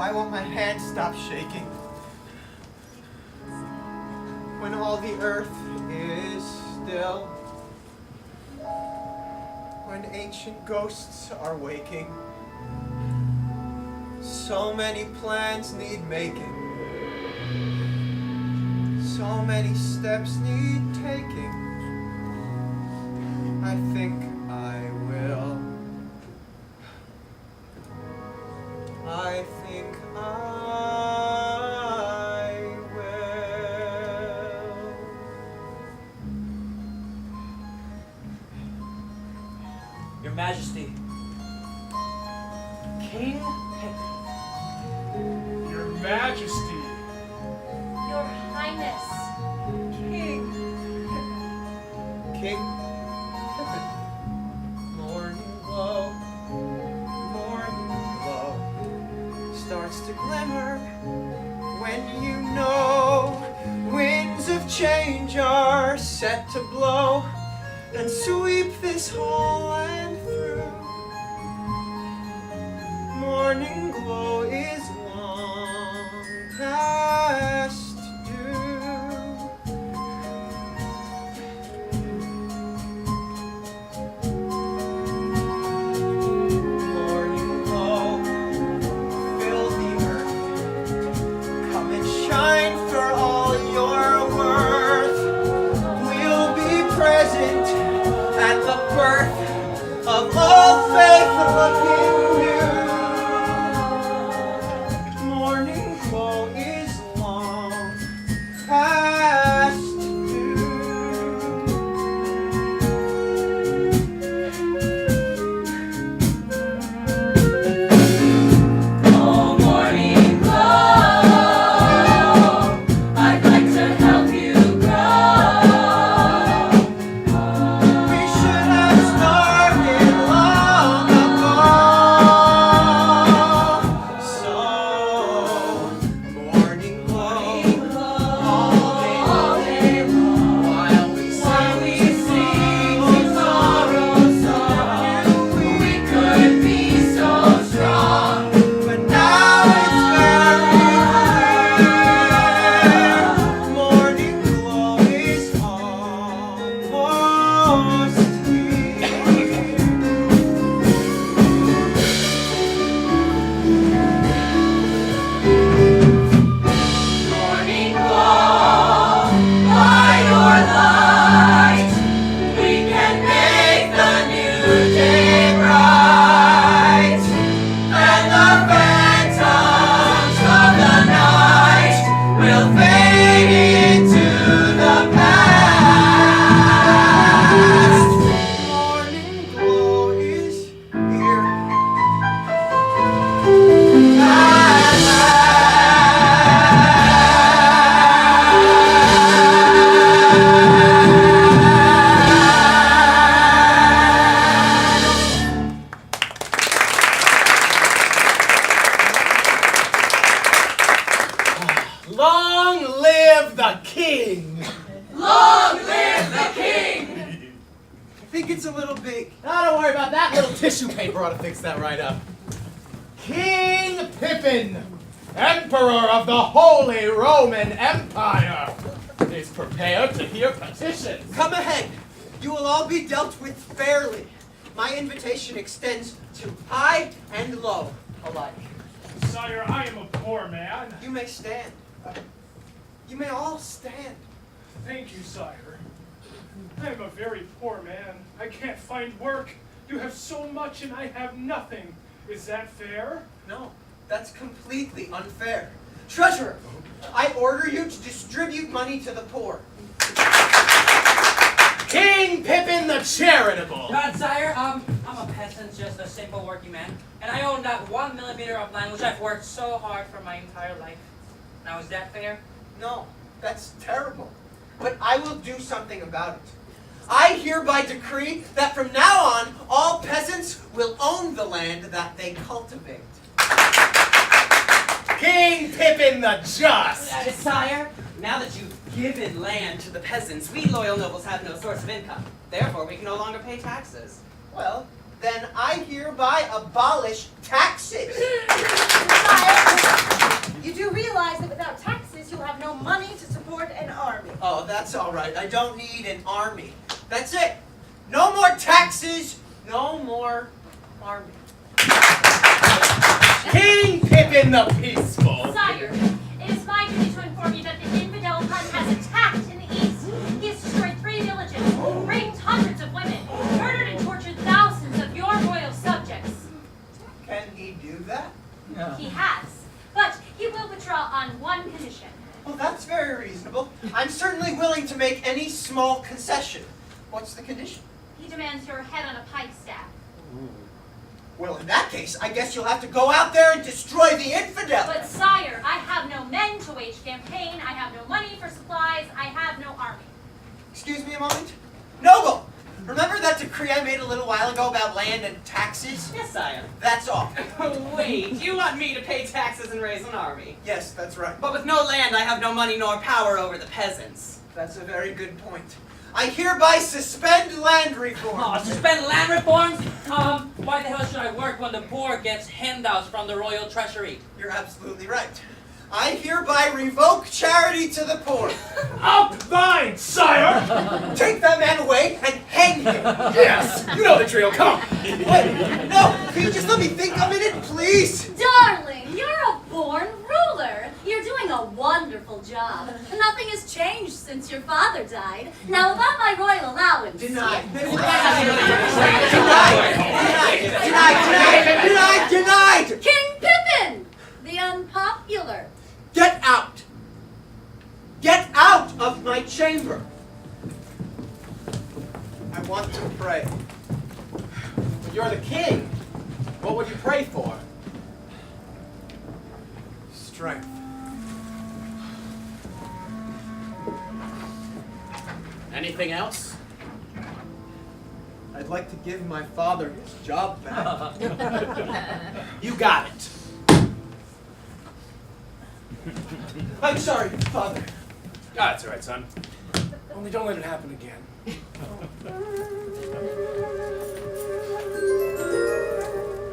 Why won't my hand stop shaking? When all the earth is still, when ancient ghosts are waking, so many plans need making, so many steps need taking. I think I will. I think I will. Your Majesty, King Pippin. Your Majesty. Your Highness. King Pippin. Morning glow starts to glimmer when you know winds of change are set to blow and sweep this whole land through. Morning glow is long past due. Morning glow fills the earth. Come and shine for all your worth. We'll be present at the birth of all faith looking new. Morning glow is long past due. Oh, morning glow, I'd like to help you grow. We should have started long ago. So, morning glow, all day long, while we sing tomorrow's song. We could be so strong, but now it's very clear. Morning glow is almost here. Morning glow, by your light, we can make the new day bright, and the phantoms of the night will fade into the past. Morning glow is here. Long live the king! Long live the king! I think it's a little big. Oh, don't worry about that. Little tissue paper ought to fix that right up. King Pippin, Emperor of the Holy Roman Empire, is prepared to hear petitions. Come ahead. You will all be dealt with fairly. My invitation extends to high and low alike. Sire, I am a poor man. You may stand. You may all stand. Thank you, sire. I am a very poor man. I can't find work. You have so much and I have nothing. Is that fair? No, that's completely unfair. Treasurer, I order you to distribute money to the poor. King Pippin the Charitable. God, sire, I'm a peasant, just a simple working man, and I own that 1 millimeter of land which I've worked so hard for my entire life. Now, is that fair? No, that's terrible. But I will do something about it. I hereby decree that from now on, all peasants will own the land that they cultivate. King Pippin the Just. Sire, now that you've given land to the peasants, we loyal nobles have no source of income. Therefore, we can no longer pay taxes. Well, Then I hereby abolish taxes. Sire, you do realize that without taxes, you'll have no money to support an army. Oh, that's all right. I don't need an army. That's it. No more taxes, no more army. King Pippin the Peaceful! Sire, it is my duty to inform you that the infidel Hun has attacked in the east. He has destroyed 3 villages, raped hundreds of women, murdered and tortured thousands of your royal subjects. Can he do that? He has, but he will withdraw on one condition. Well, that's very reasonable. I'm certainly willing to make any small concession. What's the condition? He demands your head on a pike staff. Well, in that case, I guess you'll have to go out there and destroy the infidel. But sire, I have no men to wage campaign, I have no money for supplies, I have no army. Excuse me a moment. Noble! Remember that decree I made a little while ago about land and taxes? Yes, sire. That's all. Wait, you want me to pay taxes and raise an army? Yes, that's right. But with no land, I have no money nor power over the peasants. That's a very good point. I hereby suspend land reform. Oh, suspend land reforms? Why the hell should I work when the poor gets handouts from the royal treasury? You're absolutely right. I hereby revoke charity to the poor. Up thine, sire! Take that man away and hang him. Yes, you know the drill, come! Wait, no, can you just let me think a minute, please? Darling, you're a born ruler. You're doing a wonderful job. Nothing has changed since your father died. Now about my royal allowance. Denied. Denied! King Pippin, the unpopular. Get out! Get out of my chamber! I want to pray. But you're the king. What would you pray for? Strength. Anything else? I'd like to give my father his job back. You got it. I'm sorry, father. That's all right, son. Only don't let it happen again.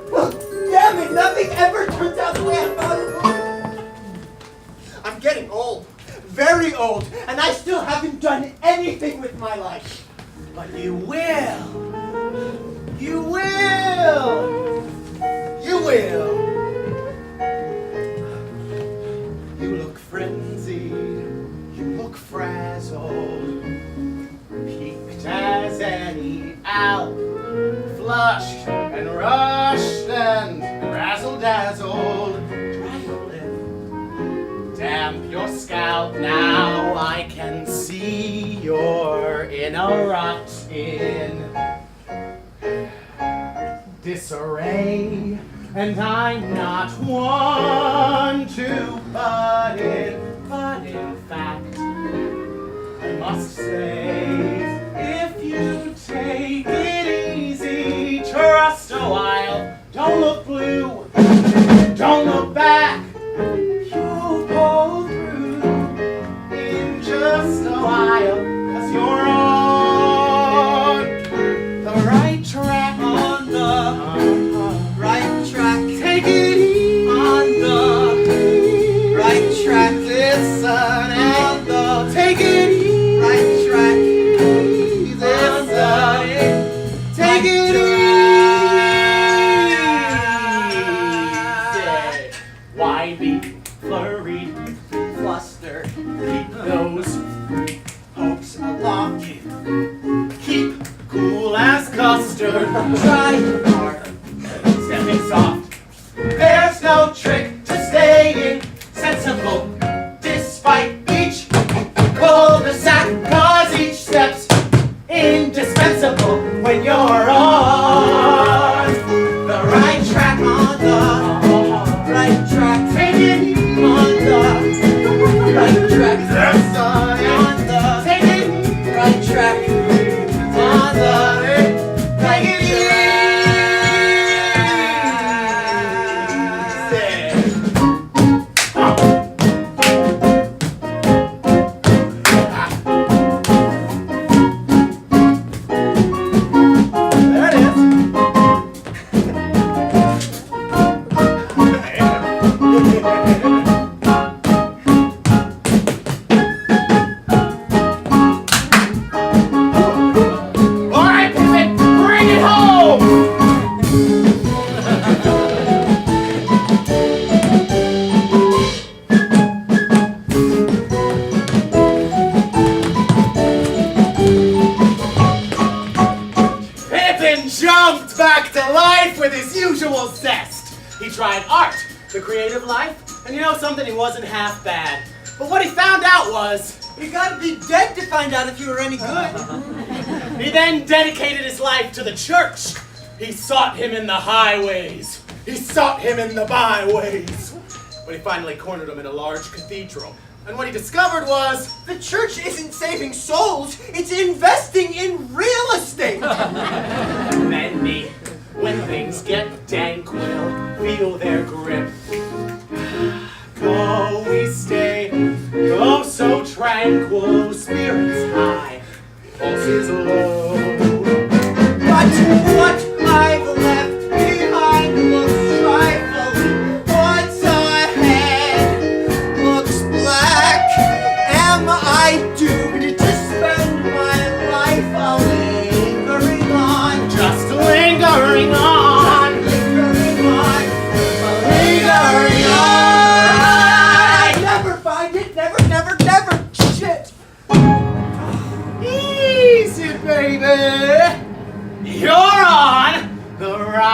Well, damn it, nothing ever turns out the way I thought it would. I'm getting old, very old, and I still haven't done anything with my life. But you will. You will. You will. You look frenzied. You look frazzled. Peaked as any owl. Flushed and rushed and razzle-dazzled. Dry your lip. Damp your scalp. Now I can see you're in a rut, in disarray. And I'm not one to but in fact, I must say, if you take it easy, trust a while, don't look blue, don't look back, you'll pull through in just a while, 'cause you're on the right track, on the right track, take it easy, on the right track, listen, on the, take it easy, right track, listen, take it easy. Why be flurried, flustered, keep those hopes aloft, keep cool as custard, try hard, stepping soft. There's no trick to staying sensible, despite each cul-de-sac, 'cause each step's indispensable when you're on the right track, on the right track, take it easy, on the right track, yes, on the, take it right track, on the right track. There jumped back to life with his usual zest. He tried art, the creative life, and you know something, he wasn't half bad. But what he found out was, You gotta be dead to find out if you were any good. he then dedicated his life to the church. He sought him in the highways. He sought him in the byways. But he finally cornered him in a large cathedral. And what he discovered was, The church isn't saving souls, it's investing in real estate. men me, when things get dank, will feel their grip. Go we stay, go so tranquil, spirits high, pulses low. But what I've left behind looks trifling. What's ahead looks black. Am I doomed to spend my life lingering on? Just lingering on. Lingering on. Lingering on. I never find it. Never. Shit. Easy, baby. You're on the right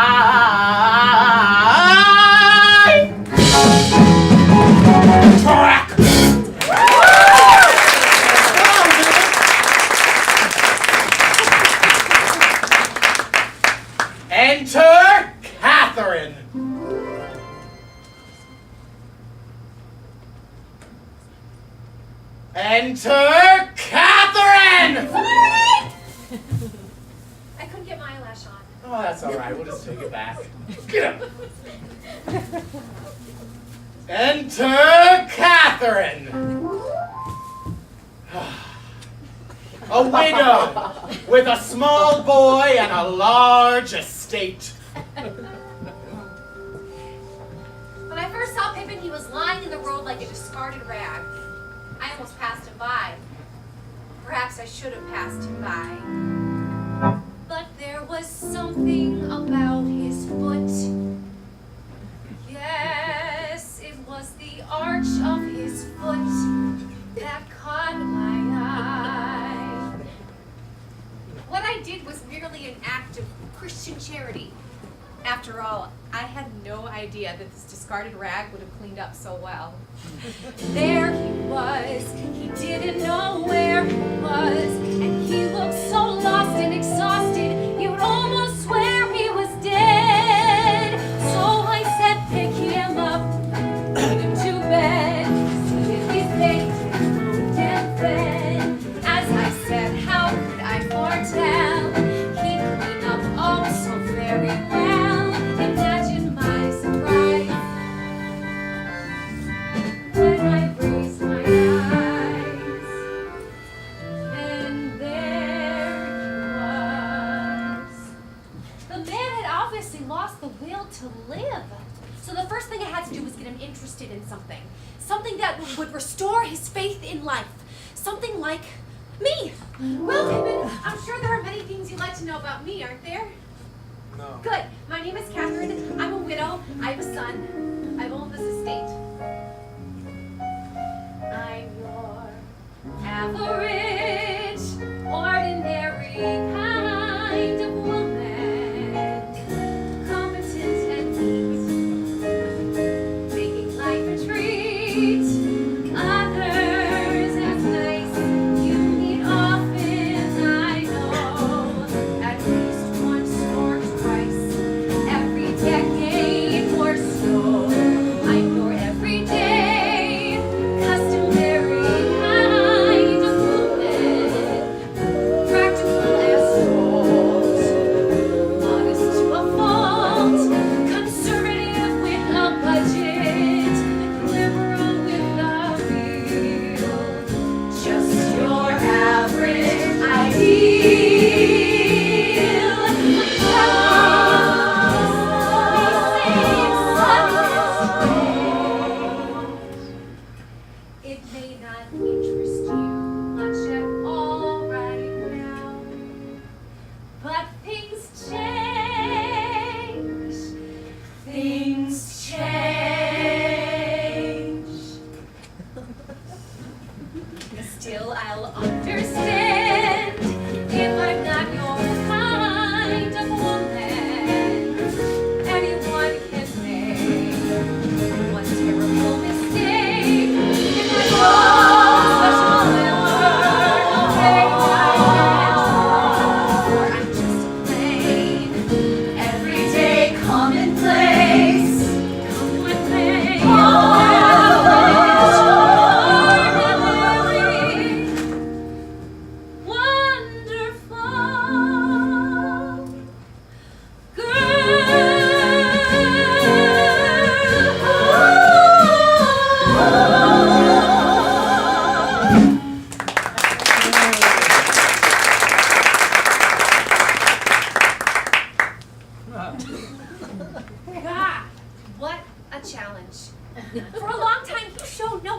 track. Enter Catherine. Enter Catherine! I couldn't get my eyelash on. Oh, that's all right. We'll just take it back. Get up. Enter Catherine. A widow with a small boy and a large estate. When I first saw Pippin, he was lying in the road like a discarded rag. I almost passed him by. Perhaps I should have passed him by. But there was something about his foot. Yes, it was the arch of his foot that caught my eye. What I did was merely an act of Christian charity. After all, I had no idea that this discarded rag would have cleaned up so well. There he was, he didn't know where he was, and he looked so lost and exhausted, you'd almost swear he was dead. So I said, pick him up, put him to bed, see if he's baked and fed. As I said, how could I foretell? He'd clean up oh so very well. Imagine my surprise when I raised my eyes, and there he was. The man had obviously lost the will to live. So the first thing I had to do was get him interested in something. Something that would restore his faith in life. Something like me. Well, Pippin, I'm sure there are many things you'd like to know about me, aren't there? No. Good. My name is Catherine. I'm a widow. I have a son. I've owned this estate. I'm your average, ordinary kind of woman. Competent and neat. Making life a treat. Others as nice. You meet often, I know. At least once or twice. Every decade or so. I'm your everyday, customary kind of woman. Practical as salt, modest to a fault, conservative with a budget, liberal with a real, just your average ideal. It may not interest you much at all right now, but things change. Things change. Still, I'll understand if I'm not your kind of woman.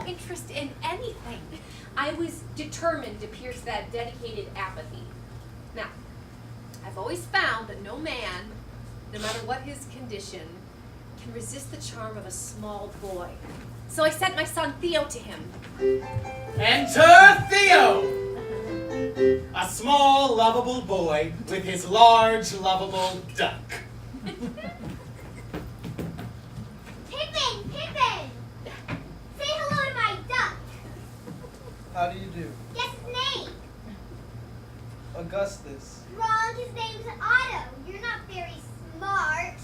interest in anything. I was determined to pierce that dedicated apathy. Now, I've always found that no man, no matter what his condition, can resist the charm of a small boy. So I sent my son Theo to him. Enter Theo! A small, lovable boy with his large, lovable duck. Pippin! Pippin! Say hello to my duck. How do you do? Guess his name. Augustus. Wrong, his name's Otto. You're not very smart.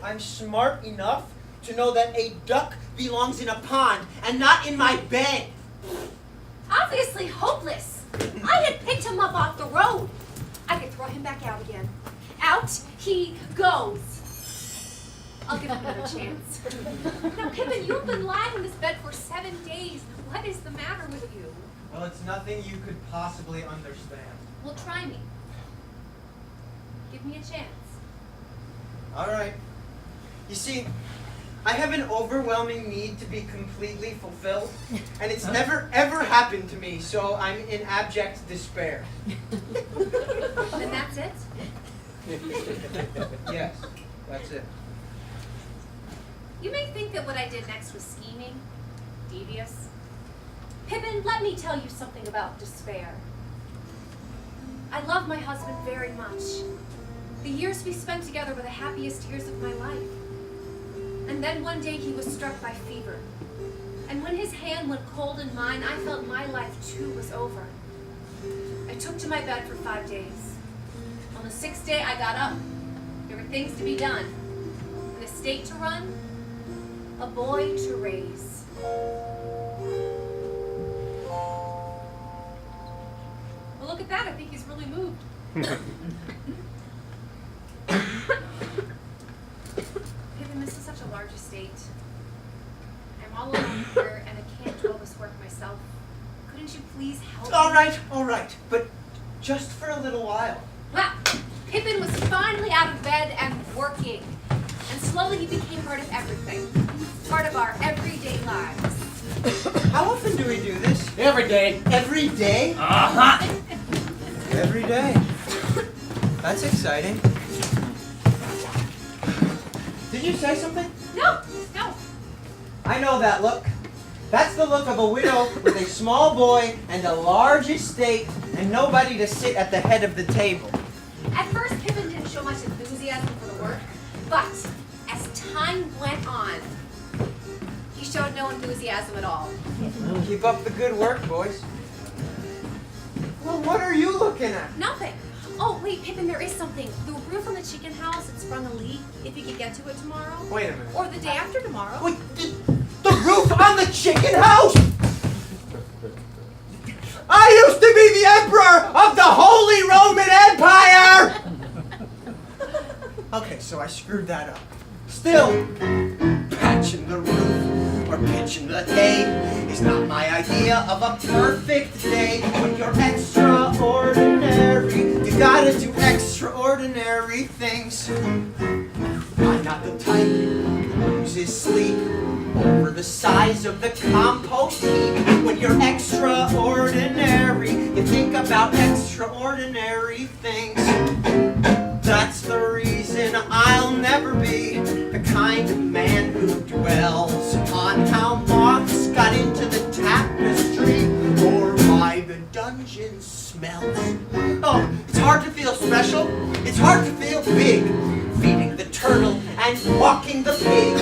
I'm smart enough to know that a duck belongs in a pond and not in my bed. Obviously hopeless. I had picked him up off the road. I could throw him back out again. Out he goes. I'll give him another chance. Now, Pippin, you've been lying in this bed for 7 days. What is the matter with you? Well, it's nothing you could possibly understand. Well, try me. Give me a chance. All right. You see, I have an overwhelming need to be completely fulfilled, and it's never ever happened to me, so I'm in abject despair. And that's it? Yes, that's it. You may think that what I did next was scheming, devious. Pippin, let me tell you something about despair. I love my husband very much. The years we spent together were the happiest years of my life. And then one day he was struck by fever. And when his hand went cold in mine, I felt my life too was over. I took to my bed for 5 days. On the 6th day, I got up. There were things to be done. An estate to run, a boy to raise. Well, look at that. I think he's really moved. Pippin, this is such a large estate. I'm all alone here, and I can't do all this work myself. Couldn't you please help me? All right, but just for a little while. Well, Pippin was finally out of bed and working. And slowly he became part of everything. Part of our everyday lives. How often do we do this? Every day. Every day? Uh-huh. Every day. That's exciting. Did you say something? No. I know that look. That's the look of a widow with a small boy and a large estate and nobody to sit at the head of the table. At first, Pippin didn't show much enthusiasm for the work, but as time went on, he showed no enthusiasm at all. Keep up the good work, boys. Well, what are you looking at? Nothing. Oh, wait, Pippin, there is something. The roof on the chicken house had sprung a leak. If you could get to it tomorrow. Wait a minute. Or the day after tomorrow. Wait, the roof on the chicken house? I used to be the emperor of the Holy Roman Empire! Okay, so I screwed that up. Still, patching the roof or pitching the hay is not my idea of a perfect day. When you're extraordinary, you gotta do extraordinary things. I'm not the type who loses sleep over the size of the compost heap. When you're extraordinary, you think about extraordinary things. That's the reason I'll never be the kind of man who dwells on how moths got into the tapestry or why the dungeon smells. Oh, it's hard to feel special. It's hard to feel big. Feeding the turtle and walking the pig.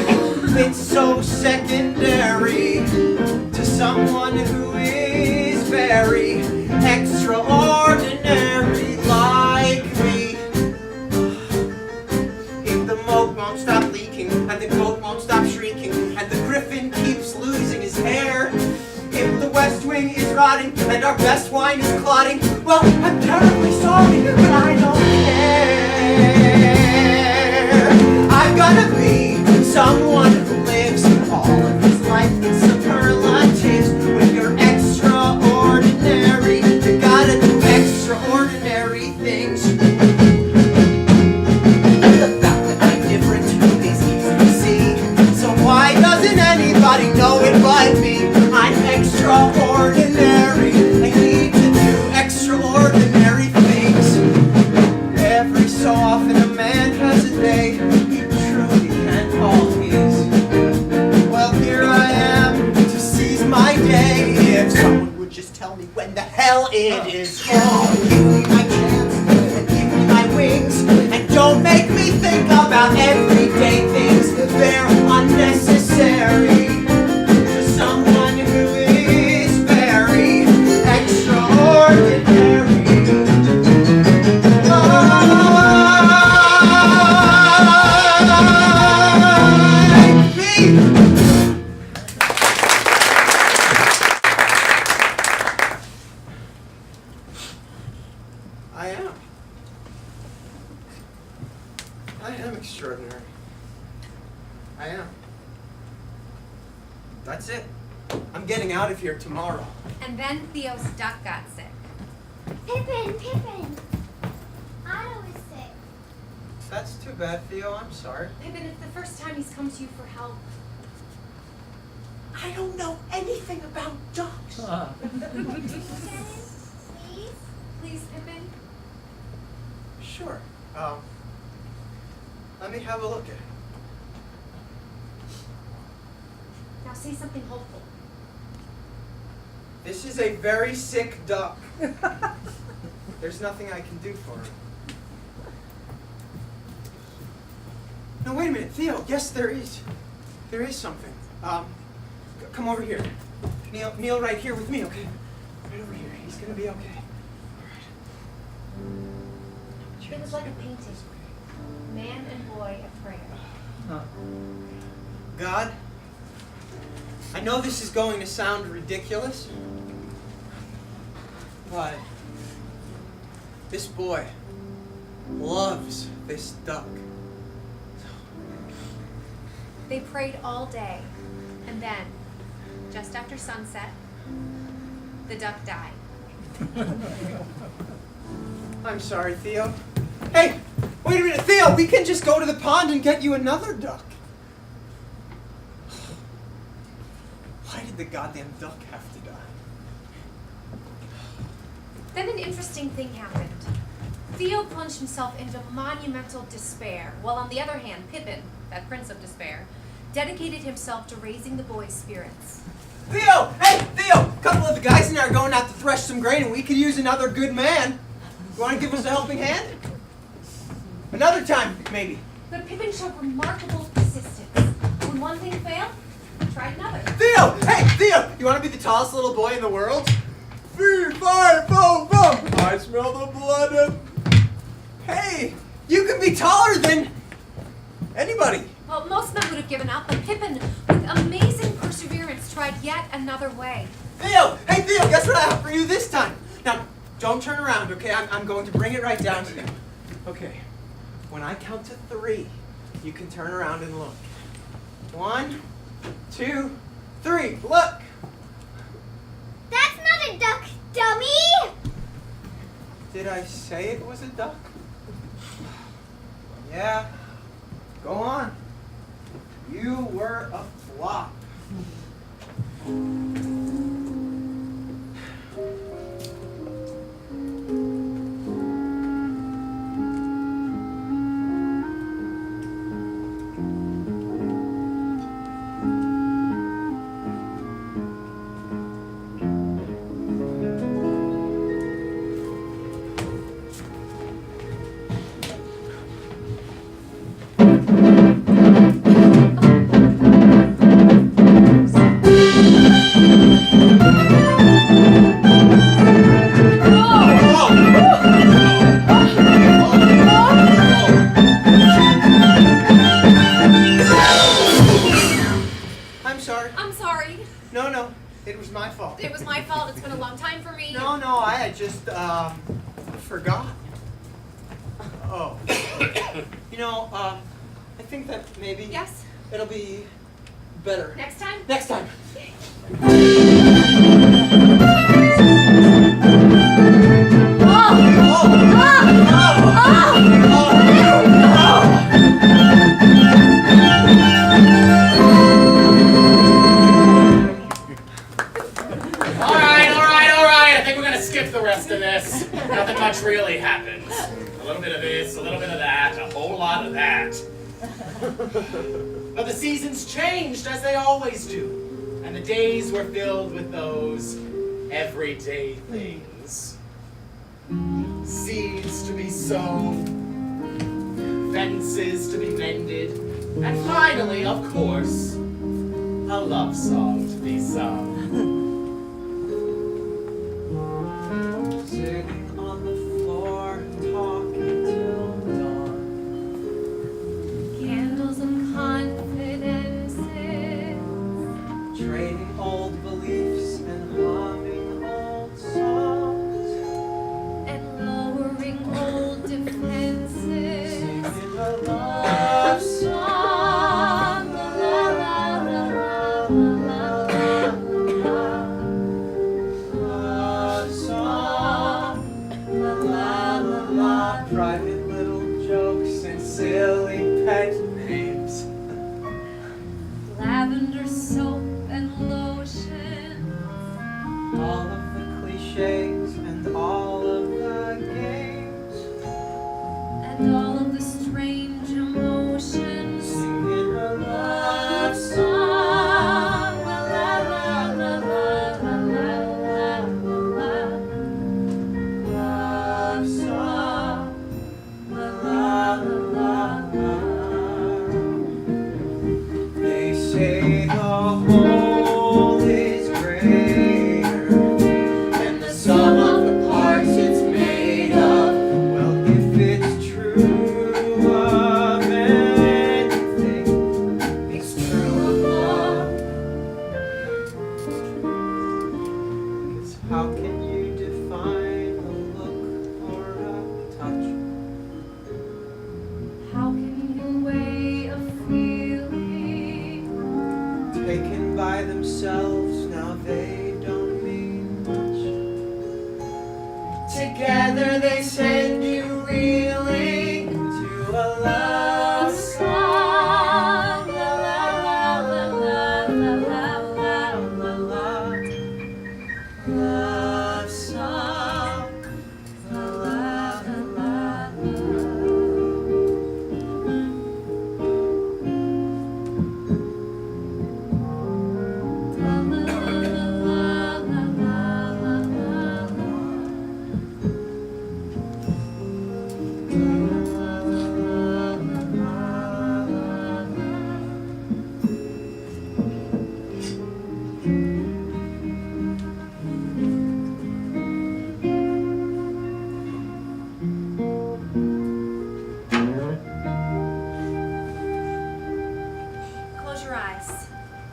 It's so secondary to someone who is very extraordinary like me. If the moat won't stop leaking and the goat won't stop shrieking and the griffin keeps losing his hair, if the west wing is rotting and our best wine is clotting, well, I'm terribly sorry, but I don't care. I'm gonna be someone who lives all of his life in superlatives. When you're extraordinary, you gotta do extraordinary things. The fact that I'm different is easy to see. So why doesn't anybody know it but me? So often a man has a day he truly can't call his. Well, here I am to seize my day. If someone would just tell me when the hell it is. Oh, give me my chance and give me my wings, and don't make me think about everyday things. They're unnecessary to someone who is very extraordinary. I am extraordinary. I am. That's it. I'm getting out of here tomorrow. And then Theo's duck got sick. Pippin, Pippin. Otto is sick. That's too bad, Theo. I'm sorry. Pippin, it's the first time he's come to you for help. I don't know anything about ducks. Please? Please, Pippin? Sure. Let me have a look at it. Now say something hopeful. This is a very sick duck. There's nothing I can do for him. No, wait a minute, Theo. Yes, there is. There is something. Come over here. Kneel right here with me, okay? Right over here. He's gonna be okay. It was like a painting. Man and boy a prayer. God, I know this is going to sound ridiculous, but this boy loves this duck. They prayed all day, and then, just after sunset, the duck died. I'm sorry, Theo. Hey, wait a minute, Theo, we can just go to the pond and get you another duck. Why did the goddamn duck have to die? Then an interesting thing happened. Theo plunged himself into monumental despair, while on the other hand, Pippin, that prince of despair, dedicated himself to raising the boy's spirits. Theo! Hey, Theo! A couple of the guys in there are going out to thresh some grain, and we could use another good man. You want to give us a helping hand? Another time, maybe. But Pippin showed remarkable persistence. When one thing failed, he tried another. Theo! Hey, Theo! You want to be the tallest little boy in the world? Fee, fi, fo, fum! I smell the blood of... Hey! You can be taller than... anybody. Well, most men would have given up, but Pippin, with amazing perseverance, tried yet another way. Theo! Hey, Theo, guess what I have for you this time? Now, don't turn around, okay? I'm going to bring it right down to you. Okay. When I count to 3, you can turn around and look. 1, 2, 3. Look! That's not a duck, dummy! Did I say it was a duck? Yeah. Go on. You were a flop. It was my fault. It's been a long time for me. No, I just, forgot. Oh. You know, I think that maybe... Yes? It'll be better. Next time? Next time. Skip the rest of this. Nothing much really happens. A little bit of this. this, a little bit of that, a whole lot of that. But the seasons changed as they always do, and the days were filled with those everyday things. Seeds to be sown, fences to be mended, and finally, of course, a love song to be sung. Sitting on the floor, talking till dawn. Candles of confidences. Trading old beliefs and humming old songs. And lowering old defenses. Singing a love Song, la la la la la la love song. La la la la. Private little jokes and silly pet names. lavender soap and lotion. All of the cliches and all of the games. And all of the strange emotions. Singing a love Song, la la la la la la la la love song. La la la la la. They say the whole is greater than the sum of the parts it's made of. Well, if it's true of anything, it's true of love. 'Cause how can you define a look or a touch? How can you weigh a feeling? Taken by themselves, now they don't mean much. Together they send you reeling to a love song. La la la la la la la la la la. Love song. La la la la la. Close your eyes.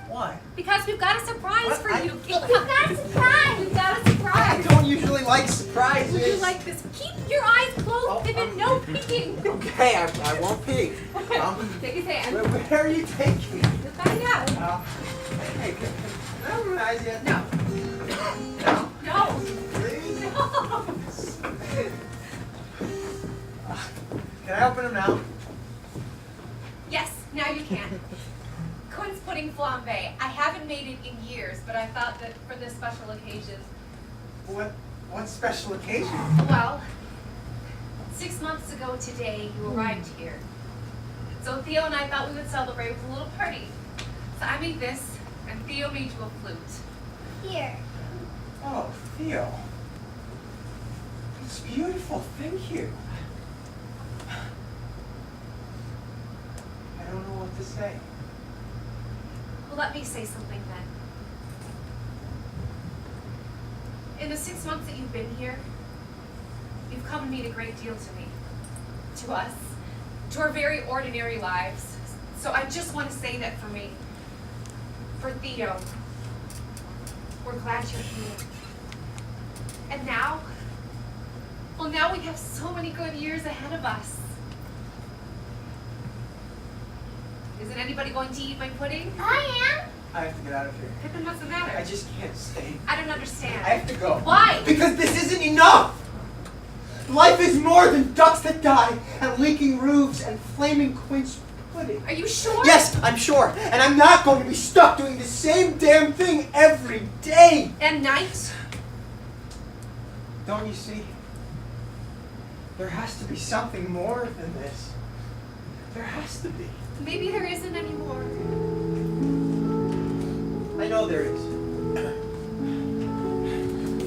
Why? Because we've got a surprise What? for you. We've got a surprise. We've got a I surprise. don't usually like surprises. Would you like this? Keep your eyes closed, Pippin. No peeking. Okay, I won't peek. Take his hand. Where are you taking me? Let's find out. Hey, can I open my eyes yet? No. No? No. Please? No. Can I open them now? Yes, now you can. Quince pudding flambe. I haven't made it in years, but I thought that for this special occasion, What special occasion? well, 6 months ago today, you arrived here. So Theo and I thought we would celebrate with a little party. So I made this, and Theo made you a flute. Here. Oh, Theo. It's beautiful. Thank you. I don't know what to say. Well, let me say something then. In the 6 months that you've been here, you've come to mean a great deal to me, to us, to our very ordinary lives. So I just want to say that for me, for Theo, we're glad you're here. And now, well, now we have so many good years ahead of us. Isn't anybody going to eat my pudding? I am. I have to get out of here. Pippin, what's the matter? I just can't stay. I don't understand. I have to go. Why? Because this isn't enough! Life is more than ducks that die, and leaking roofs, and flaming quince pudding. Are you sure? Yes, I'm sure. And I'm not going to be stuck doing the same damn thing every day. And night? Don't you see? There has to be something more than this. There has to be. Maybe there isn't anymore. I know there is.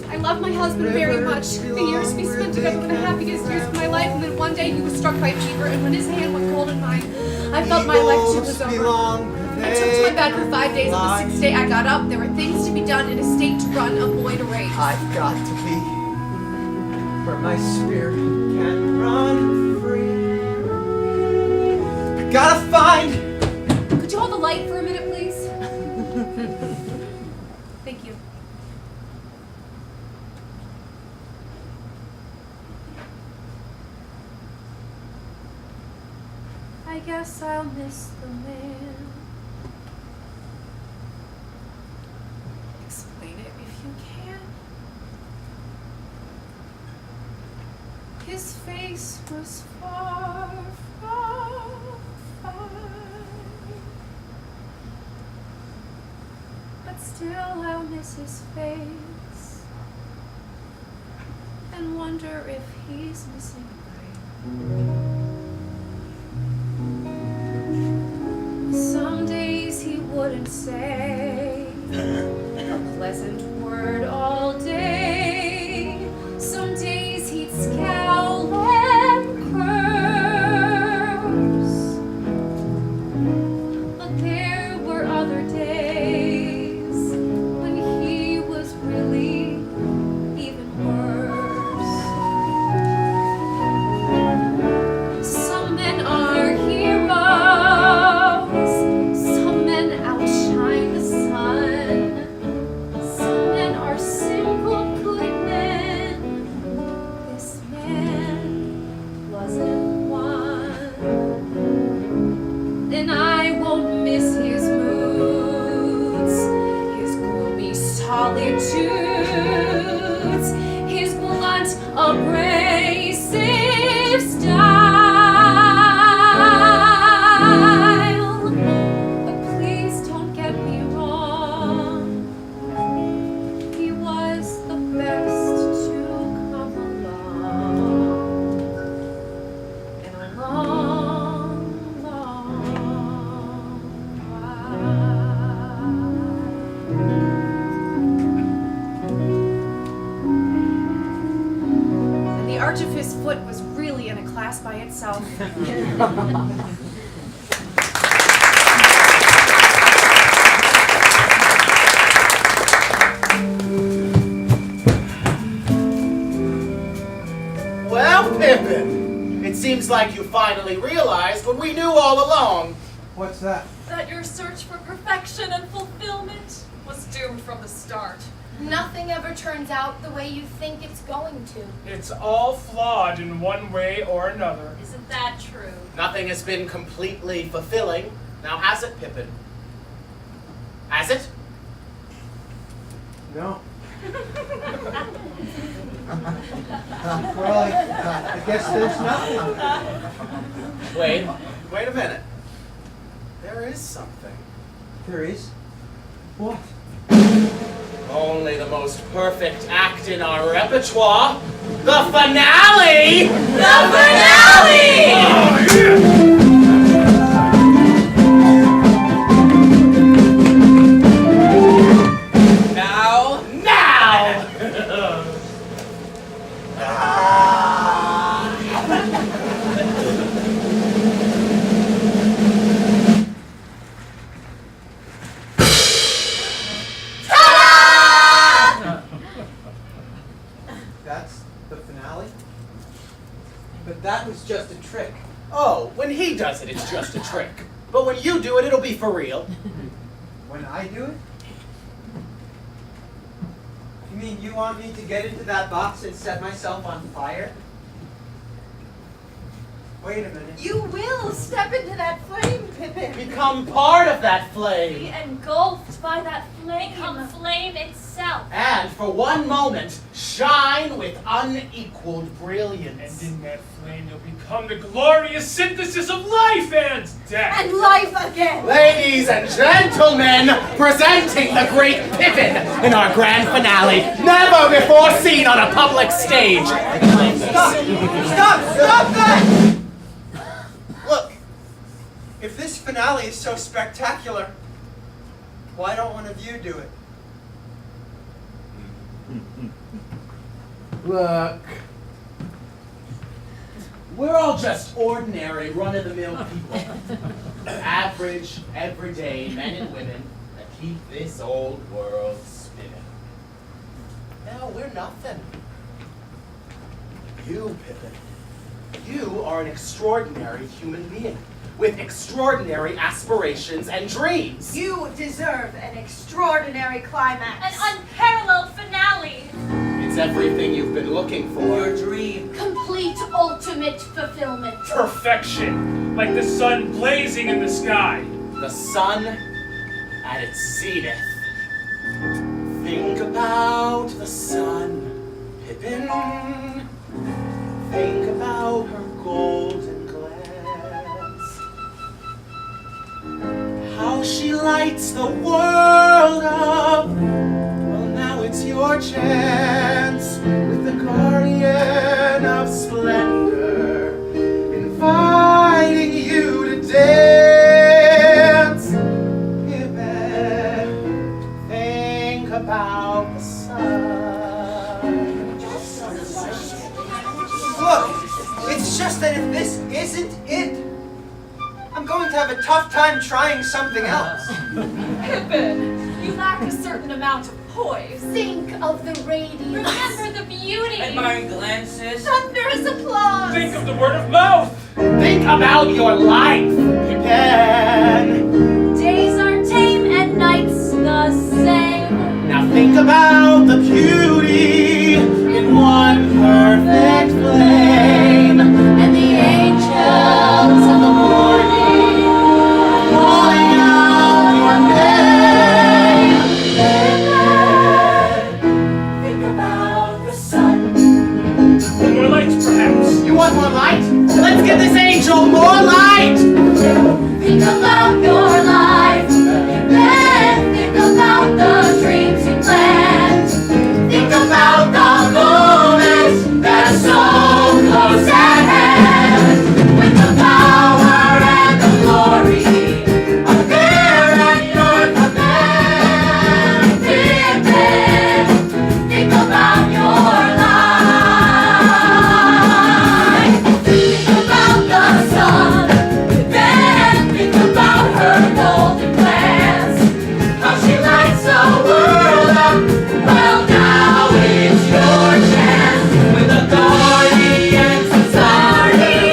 I love my husband very much. The years we spent together were the happiest years of my life, and then one day he was struck by fever, and when his hand went cold in mine, I felt my life too was over. I took to my bed for 5 days, and the 6th day I got up. There were things to be done, an estate to run, a boy to raise. I've got to be where my spirit can run free. I gotta find. Could you hold the light for a minute, please? Thank you. I guess I'll miss the man. Explain it if you can. His face was far from fine, but still I'll miss his face and wonder if he's missing mine. Some days he wouldn't say a pleasant word all day. Some days he'd scowl and curse. But there were other days when he was really even worse. Some men are heroes. Some men outshine the sun. Some men are simple good men. This man wasn't one. And I won't miss his moods, his gloomy solitudes, his blunt, abrasive style. But please don't get me wrong, he was the best to come along in a long, long while. And the arch of his foot was really in a class by itself. Well, Pippin, it seems like you finally realized what we knew all along. What's that? That your search for perfection and fulfillment was doomed from the start. Nothing ever turns out the way you think it's going to. It's all flawed in one way or another. Isn't that true? Nothing has been completely fulfilling. Now has it, Pippin? Has it? No. Well, I guess there's nothing. Wait a minute. There is something. There is? What? Only the most perfect act in our repertoire. The finale! The finale! Now! That's the finale? But that was just a trick. Oh, when he does it, it's just a trick. But when you do it, it'll be for real. When I do it? You mean you want me to get into that box and set myself on fire? Wait a minute. You will step into that flame, Pippin. Become part of that flame. Be engulfed by that flame. Become flame itself. And for one moment, shine with unequaled brilliance. And in that flame you'll become the glorious synthesis of life and death. And life again. Ladies and gentlemen, presenting the great Pippin in our grand finale, never before seen on a public stage. Stop that! Look, if this finale is so spectacular, why don't one of you do it? Look, we're all just ordinary, run-of-the-mill people. Average, everyday men and women that keep this old world spinning. No, we're nothing. You, Pippin, you are an extraordinary human being with extraordinary aspirations and dreams. You deserve an extraordinary climax. An unparalleled finale. It's everything you've been looking for. Your dream. Complete ultimate fulfillment. Perfection, like the sun blazing in the sky. The sun at its zenith. Think about the sun, Pippin. Think about her golden glance. How she lights the world up. Well, now it's your chance with the guardian of splendor, inviting you to dance. Pippin, think about the sun. Look, it's just that if this isn't it, I'm going to have a tough time trying something else. Pippin, you lack a certain amount of poise. Think of the radiance. Remember the beauty. Admiring glances. Thunderous applause. Think of the word of mouth. Think about your life, Pippin. Days are tame and nights the same. Now think about the beauty in one perfect flame, and the angels of the morning calling out your name. Think about the sun. More light, perhaps. You want more light? Let's give this angel more light. Think about your life. Then think about the dreams you planned. Think about the moments that are so close at hand. With the power and the glory are there at your command. Pippin, think about your life. Think about the sun. Then think about her golden glance. How she lights the world up. Well, now it's your chance. With the guardians inviting you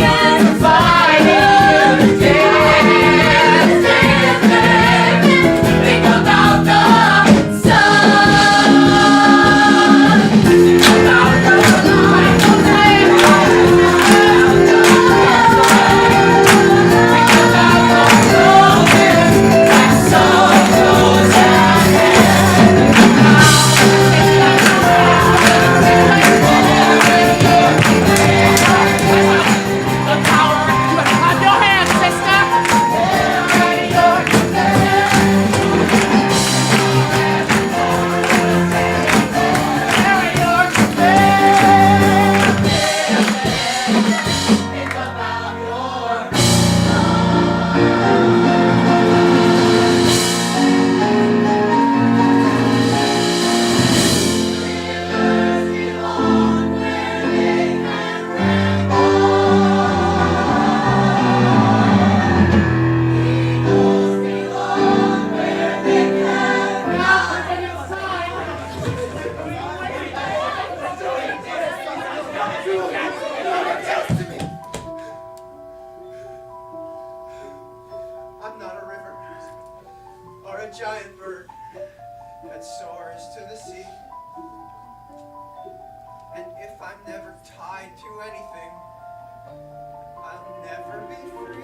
to dance. Think about the sun. Think about your life. Think about the moments that so close at the power, you better clap your hands, sister! Think about your I'm not a river or a giant bird that soars to the sea. And if I'm never tied to anything, I'll never be free.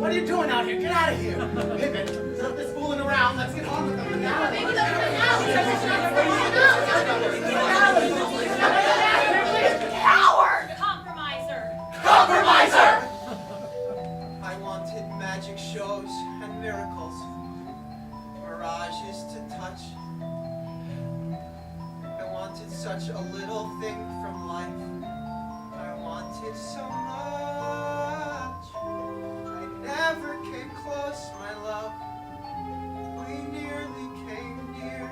What are you doing out here? Get out of here. Pippin, stop this fooling around. Let's get on with the finale. Coward! Compromiser! Compromiser! I wanted magic shows and miracles, mirages to touch. I wanted such a little thing from life. I wanted so much. I never came close, my love. We nearly came near.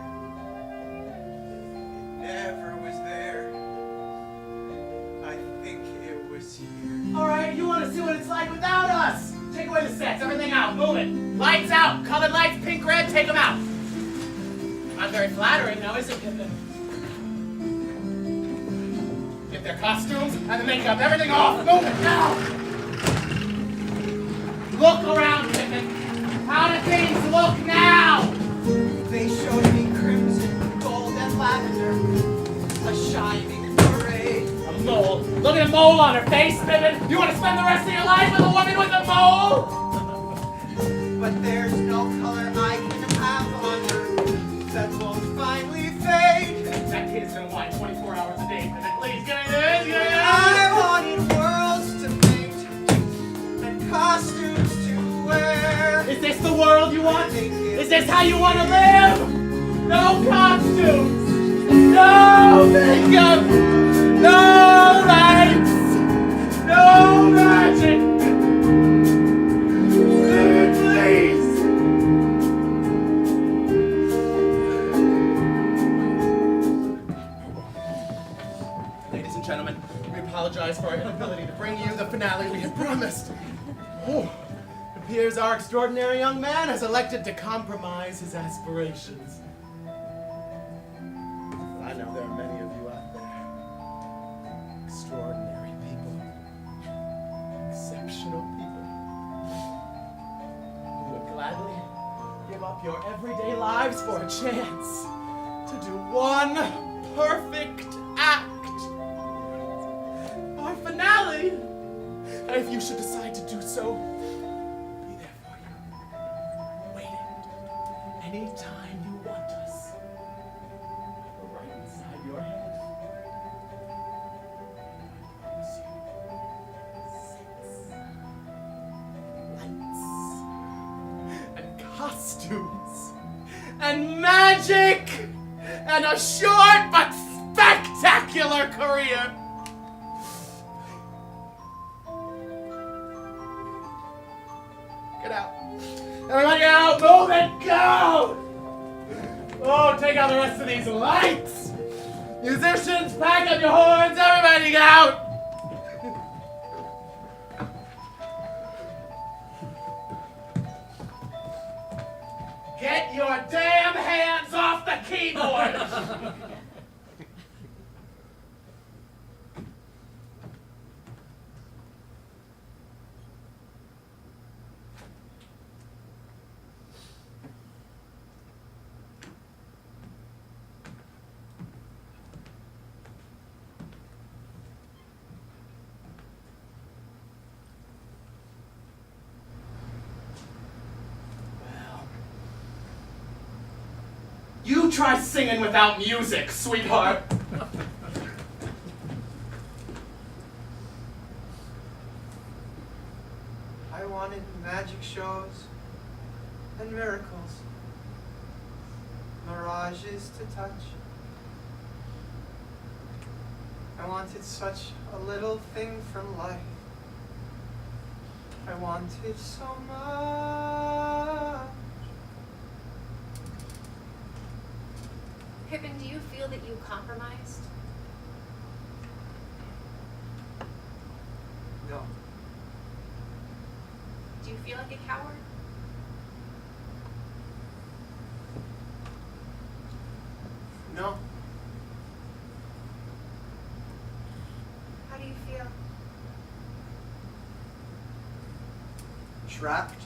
It never was there. I think it was here. All right, you want to see what it's like without us? Take away the sets, everything out, move it. Lights out, colored lights, pink, red, take them out. Not very flattering now, is it, Pippin? Get their costumes and the makeup, everything off, move it now. Look around, Pippin. How do things look now? They showed me crimson, gold, and lavender. A shining parade. A mole. Look at a mole on her face, Pippin. You want to spend the rest of your life with a woman with a mole? But there's no color I can have on her that won't finally fade. That kid is gonna whine 24 hours a day, Pippin. Please, give me this, give me this. I wanted worlds to paint and costumes to wear. Is this the world you want? Is this how you want to live? No costumes, no makeup, no lights, no magic. Please. Ladies and gentlemen, we apologize for our inability to bring you the finale we had promised. Oh, it appears our extraordinary young man has elected to compromise his aspirations. I know there are many of you out there. Extraordinary people. Exceptional people. Who would gladly give up your everyday lives for a chance to do one perfect act. Our finale, if you should decide to do so, be there for you, waiting anytime you want us. We're right inside your head. I promise you, sets, lights, and costumes, and magic, and a short but spectacular career. Get out. Everybody out! Move it! Go! Oh, take out the rest of these lights! Musicians, pack up your horns! Everybody get out! Get your damn hands off the keyboard! You try singing without music, sweetheart. I wanted magic shows and miracles, mirages to touch. I wanted such a little thing from life. I wanted so much. Pippin, do you feel that you compromised? No. Do you feel like a coward? No. How do you feel? Trapped.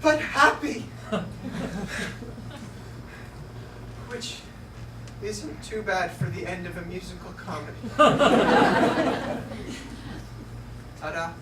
But happy. Which isn't too bad for the end of a musical comedy. Ta-da.